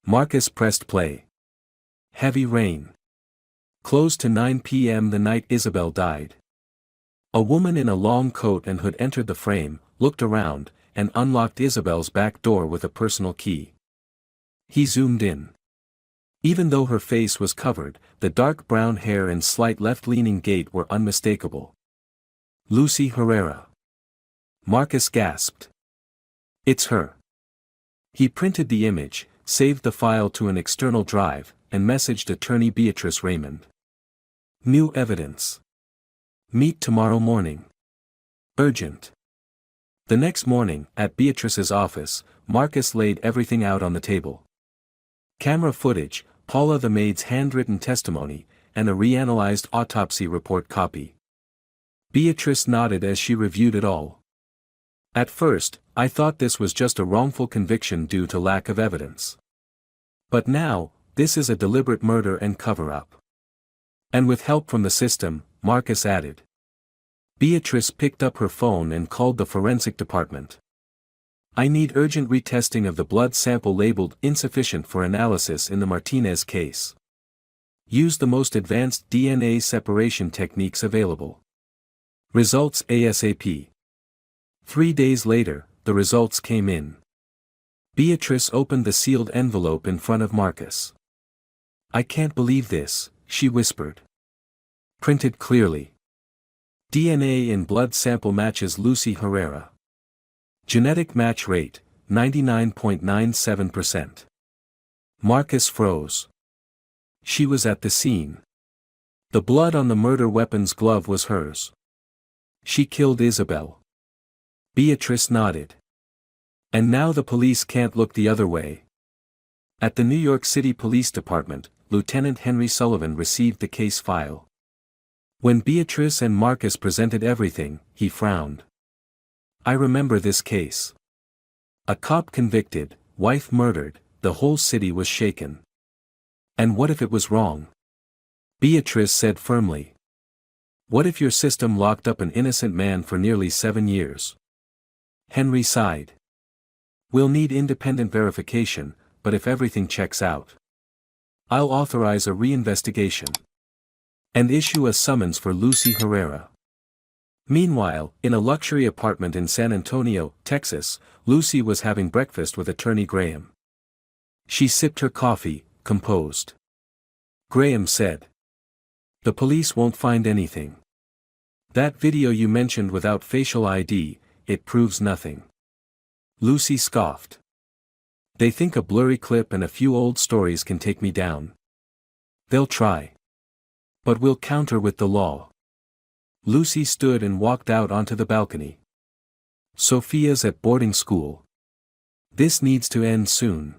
Speaker 1: Marcus pressed play. Heavy rain. Close to 9 p.m. the night Isabel died. A woman in a long coat and hood entered the frame, looked around, and unlocked Isabel's back door with a personal key. He zoomed in. Even though her face was covered, the dark brown hair and slight left-leaning gait were unmistakable. Lucy Herrera. Marcus gasped. "It's her." He printed the image, saved the file to an external drive, and messaged attorney Beatrice Raymond. "New evidence. Meet tomorrow morning. Urgent." The next morning, at Beatrice's office, Marcus laid everything out on the table. Camera footage, Paula the maid's handwritten testimony, and a reanalyzed autopsy report copy. Beatrice nodded as she reviewed it all. "At first, I thought this was just a wrongful conviction due to lack of evidence. But now, this is a deliberate murder and cover-up." "And with help from the system," Marcus added. Beatrice picked up her phone and called the forensic department. "I need urgent retesting of the blood sample labeled insufficient for analysis in the Martinez case. Use the most advanced DNA separation techniques available. Results ASAP." 3 days later, the results came in. Beatrice opened the sealed envelope in front of Marcus. "I can't believe this," she whispered. Printed clearly. DNA in blood sample matches Lucy Herrera. Genetic match rate, 99.97%. Marcus froze. She was at the scene. The blood on the murder weapon's glove was hers. She killed Isabel. Beatrice nodded. "And now the police can't look the other way." At the New York City Police Department, Lieutenant Henry Sullivan received the case file. When Beatrice and Marcus presented everything, he frowned. "I remember this case. A cop convicted, wife murdered, the whole city was shaken. And what if it was wrong?" Beatrice said firmly. "What if your system locked up an innocent man for nearly 7 years?" Henry sighed. "We'll need independent verification, but if everything checks out, I'll authorize a reinvestigation. And issue a summons for Lucy Herrera." Meanwhile, in a luxury apartment in San Antonio, Texas, Lucy was having breakfast with attorney Graham. She sipped her coffee, composed. Graham said, "The police won't find anything. That video you mentioned without facial ID, it proves nothing." Lucy scoffed. "They think a blurry clip and a few old stories can take me down. They'll try. But we'll counter with the law." Lucy stood and walked out onto the balcony. "Sophia's at boarding school. This needs to end soon.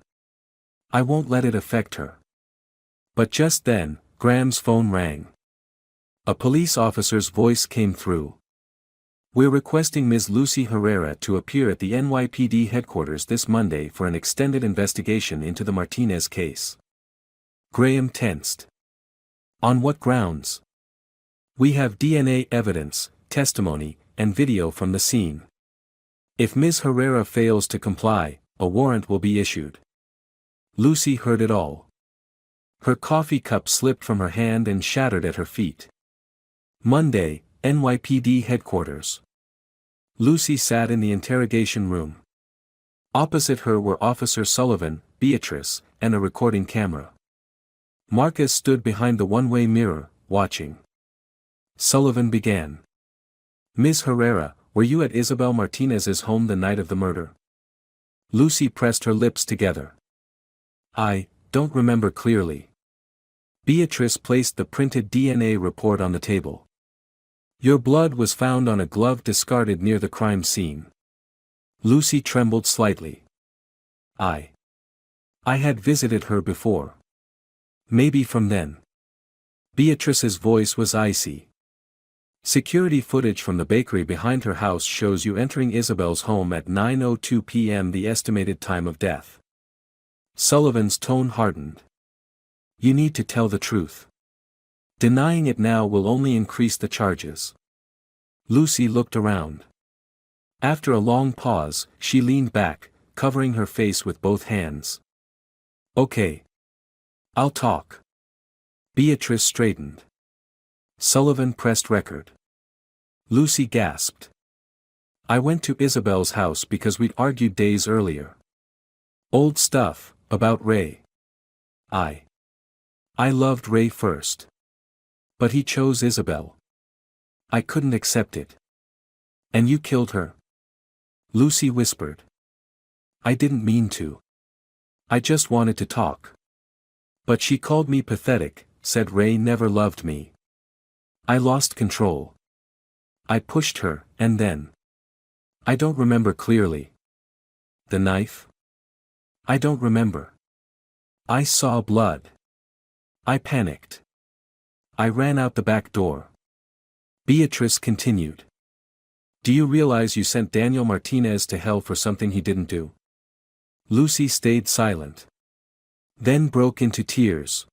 Speaker 1: I won't let it affect her." But just then, Graham's phone rang. A police officer's voice came through. "We're requesting Ms. Lucy Herrera to appear at the NYPD headquarters this Monday for an extended investigation into the Martinez case." Graham tensed. "On what grounds?" "We have DNA evidence, testimony, and video from the scene. If Ms. Herrera fails to comply, a warrant will be issued." Lucy heard it all. Her coffee cup slipped from her hand and shattered at her feet. Monday, NYPD headquarters. Lucy sat in the interrogation room. Opposite her were Officer Sullivan, Beatrice, and a recording camera. Marcus stood behind the one-way mirror, watching. Sullivan began. "Ms. Herrera, Were you at Isabel Martinez's home the night of the murder? Lucy pressed her lips together. I don't remember clearly. Beatrice placed the printed DNA report on the table. Your blood was found on a glove discarded near the crime scene. Lucy trembled slightly. I had visited her before. Maybe from then. Beatrice's voice was icy. Security footage from the bakery behind her house shows you entering Isabel's home at 9:02 p.m., the estimated time of death. Sullivan's tone hardened. You need to tell the truth. Denying it now will only increase the charges. Lucy looked around. After a long pause, she leaned back, covering her face with both hands. Okay. I'll talk. Beatrice straightened. Sullivan pressed record. Lucy gasped. I went to Isabel's house because we'd argued days earlier. Old stuff, about Ray. I loved Ray first. But he chose Isabel. I couldn't accept it. And you killed her? Lucy whispered. I didn't mean to. I just wanted to talk. But she called me pathetic, said Ray never loved me. I lost control. I pushed her, and then. I don't remember clearly. The knife? I don't remember. I saw blood. I panicked. I ran out the back door. Beatrice continued. Do you realize you sent Daniel Martinez to hell for something he didn't do? Lucy stayed silent. Then broke into tears.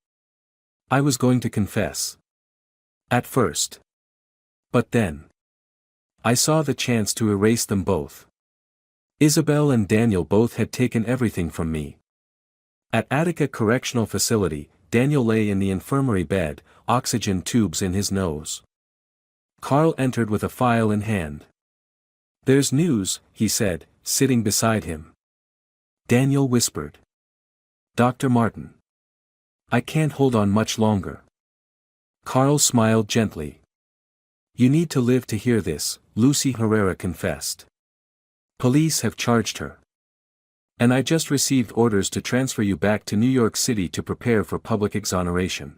Speaker 1: I was going to confess. At first. But then. I saw the chance to erase them both. Isabel and Daniel both had taken everything from me. At Attica Correctional Facility, Daniel lay in the infirmary bed, oxygen tubes in his nose. Carl entered with a file in hand. There's news, he said, sitting beside him. Daniel whispered. Dr. Martin. I can't hold on much longer. Carl smiled gently. You need to live to hear this, Lucy Herrera confessed. Police have charged her. And I just received orders to transfer you back to New York City to prepare for public exoneration.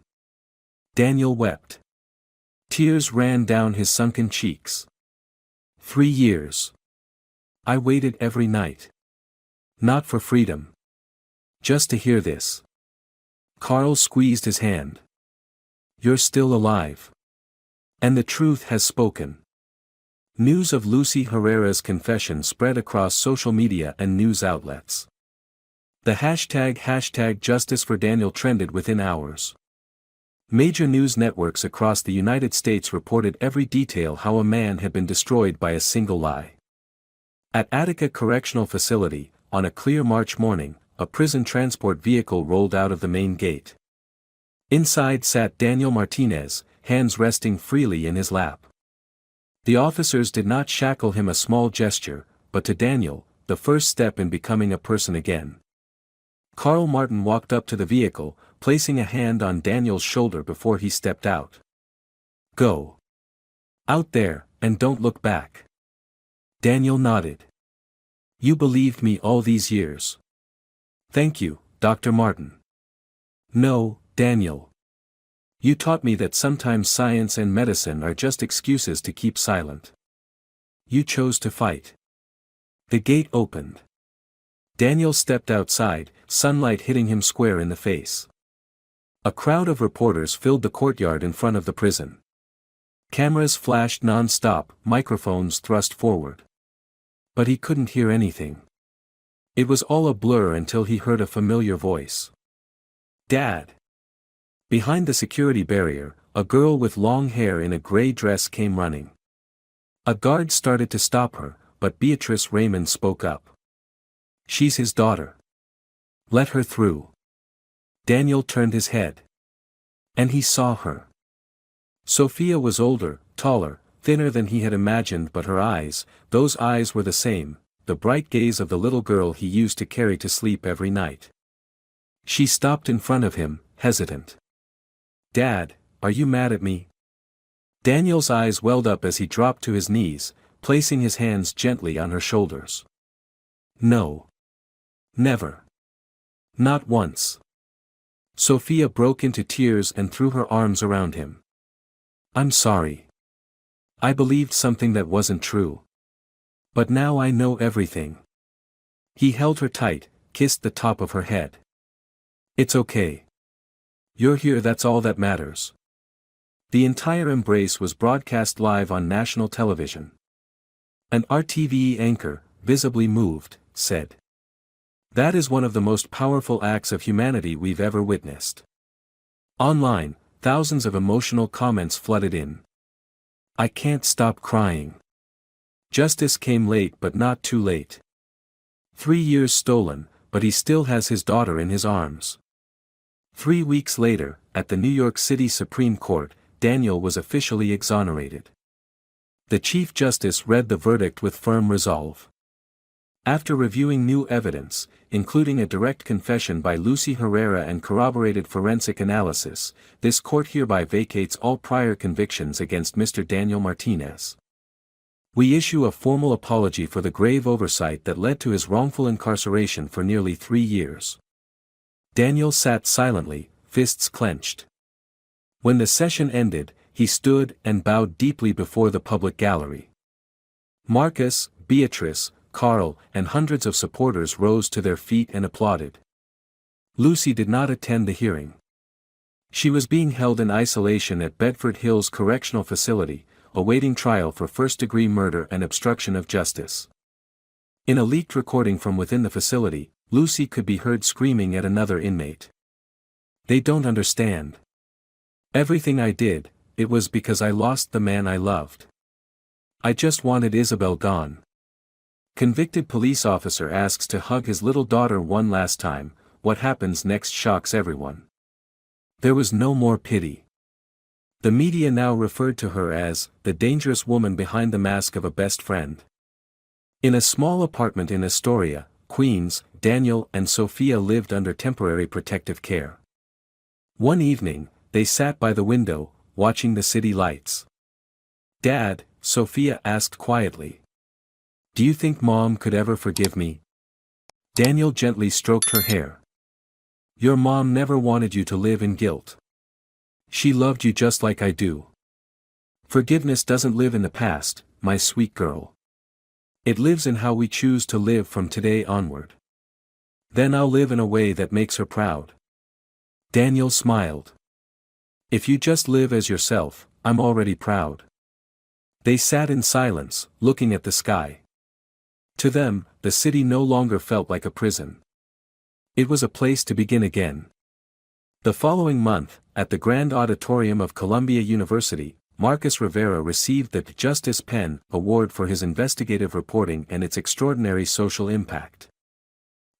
Speaker 1: Daniel wept. Tears ran down his sunken cheeks. 3 years. I waited every night. Not for freedom. Just to hear this. Carl squeezed his hand. You're still alive. And the truth has spoken. News of Lucy Herrera's confession spread across social media and news outlets. The hashtag Justice for Daniel trended within hours. Major news networks across the United States reported every detail how a man had been destroyed by a single lie. At Attica Correctional Facility, on a clear March morning, a prison transport vehicle rolled out of the main gate. Inside sat Daniel Martinez, hands resting freely in his lap. The officers did not shackle him, a small gesture, but to Daniel, the first step in becoming a person again. Carl Martin walked up to the vehicle, placing a hand on Daniel's shoulder before he stepped out. Go. Out there, and don't look back. Daniel nodded. You believed me all these years. Thank you, Dr. Martin. No, Daniel. You taught me that sometimes science and medicine are just excuses to keep silent. You chose to fight. The gate opened. Daniel stepped outside, sunlight hitting him square in the face. A crowd of reporters filled the courtyard in front of the prison. Cameras flashed non-stop, microphones thrust forward. But he couldn't hear anything. It was all a blur until he heard a familiar voice. Dad. Behind the security barrier, a girl with long hair in a gray dress came running. A guard started to stop her, but Beatrice Raymond spoke up. She's his daughter. Let her through. Daniel turned his head. And he saw her. Sophia was older, taller, thinner than he had imagined, but her eyes, those eyes were the same, the bright gaze of the little girl he used to carry to sleep every night. She stopped in front of him, hesitant. Dad, are you mad at me? Daniel's eyes welled up as he dropped to his knees, placing his hands gently on her shoulders. No. Never. Not once. Sophia broke into tears and threw her arms around him. I'm sorry. I believed something that wasn't true. But now I know everything. He held her tight, kissed the top of her head. It's okay. You're here, that's all that matters. The entire embrace was broadcast live on national television. An RTV anchor, visibly moved, said, "That is one of the most powerful acts of humanity we've ever witnessed." Online, thousands of emotional comments flooded in. I can't stop crying. Justice came late but not too late. 3 years stolen, but he still has his daughter in his arms. 3 weeks later, at the New York City Supreme Court, Daniel was officially exonerated. The Chief Justice read the verdict with firm resolve. After reviewing new evidence, including a direct confession by Lucy Herrera and corroborated forensic analysis, this court hereby vacates all prior convictions against Mr. Daniel Martinez. We issue a formal apology for the grave oversight that led to his wrongful incarceration for nearly 3 years. Daniel sat silently, fists clenched. When the session ended, he stood and bowed deeply before the public gallery. Marcus, Beatrice, Carl, and hundreds of supporters rose to their feet and applauded. Lucy did not attend the hearing. She was being held in isolation at Bedford Hills Correctional Facility, awaiting trial for first-degree murder and obstruction of justice. In a leaked recording from within the facility, Lucy could be heard screaming at another inmate. "They don't understand. Everything I did, it was because I lost the man I loved. I just wanted Isabel gone." Convicted police officer asks to hug his little daughter one last time. What happens next shocks everyone. There was no more pity. The media now referred to her as the dangerous woman behind the mask of a best friend. In a small apartment in Astoria, Queens, Daniel and Sophia lived under temporary protective care. One evening, they sat by the window, watching the city lights. "Dad," Sophia asked quietly, "do you think Mom could ever forgive me?" Daniel gently stroked her hair. "Your mom never wanted you to live in guilt. She loved you just like I do. Forgiveness doesn't live in the past, my sweet girl. It lives in how we choose to live from today onward. Then I'll live in a way that makes her proud." Daniel smiled. "If you just live as yourself, I'm already proud." They sat in silence, looking at the sky. To them, the city no longer felt like a prison. It was a place to begin again. The following month, at the Grand Auditorium of Columbia University, Marcus Rivera received the Justice Penn Award for his investigative reporting and its extraordinary social impact.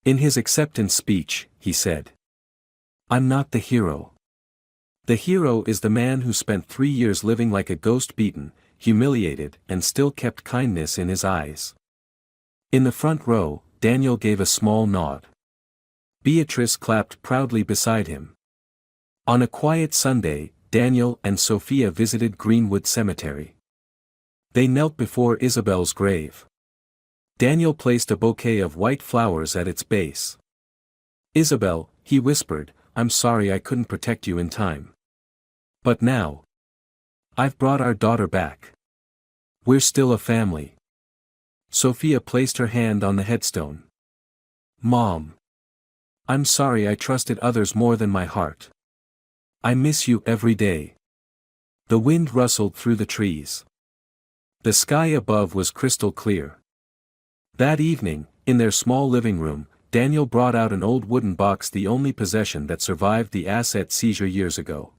Speaker 1: In his acceptance speech, he said, "I'm not the hero. The hero is the man who spent 3 years living like a ghost, beaten, humiliated, and still kept kindness in his eyes." In the front row, Daniel gave a small nod. Beatrice clapped proudly beside him. On a quiet Sunday, Daniel and Sophia visited Greenwood Cemetery. They knelt before Isabel's grave. Daniel placed a bouquet of white flowers at its base. "Isabel," he whispered, "I'm sorry I couldn't protect you in time. But now, I've brought our daughter back. We're still a family." Sophia placed her hand on the headstone. "Mom. I'm sorry I trusted others more than my heart. I miss you every day." The wind rustled through the trees. The sky above was crystal clear. That evening, in their small living room, Daniel brought out an old wooden box, the only possession that survived the asset seizure years ago.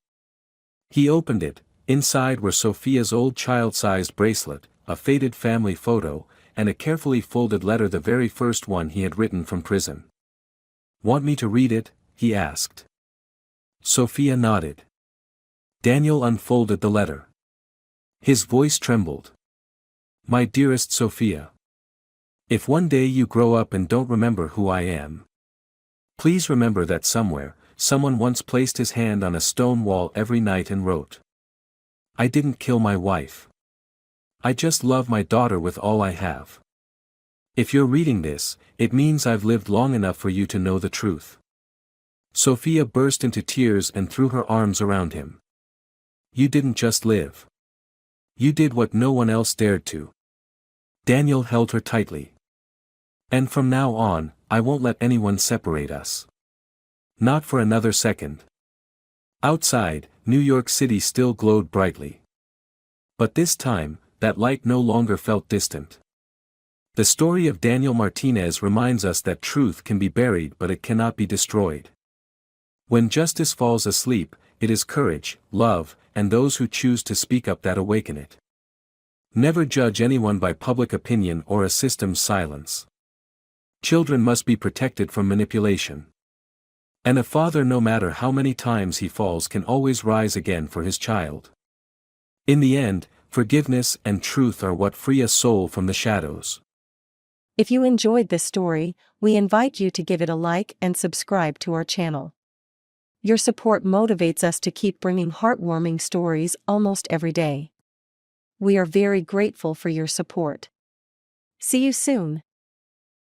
Speaker 1: He opened it. Inside were Sophia's old child-sized bracelet, a faded family photo, and a carefully folded letter, the very first one he had written from prison. "Want me to read it?" he asked. Sophia nodded. Daniel unfolded the letter. His voice trembled. "My dearest Sophia. If one day you grow up and don't remember who I am, please remember that somewhere, someone once placed his hand on a stone wall every night and wrote, 'I didn't kill my wife. I just love my daughter with all I have. If you're reading this, it means I've lived long enough for you to know the truth." Sophia burst into tears and threw her arms around him. "You didn't just live. You did what no one else dared to." Daniel held her tightly. "And from now on, I won't let anyone separate us. Not for another second." Outside, New York City still glowed brightly. But this time, that light no longer felt distant. The story of Daniel Martinez reminds us that truth can be buried but it cannot be destroyed. When justice falls asleep, it is courage, love, and those who choose to speak up that awaken it. Never judge anyone by public opinion or a system's silence. Children must be protected from manipulation. And a father, no matter how many times he falls, can always rise again for his child. In the end, forgiveness and truth are what free a soul from the shadows.
Speaker 2: If you enjoyed this story, we invite you to give it a like and subscribe to our channel. Your support motivates us to keep bringing heartwarming stories almost every day. We are very grateful for your support. See you soon.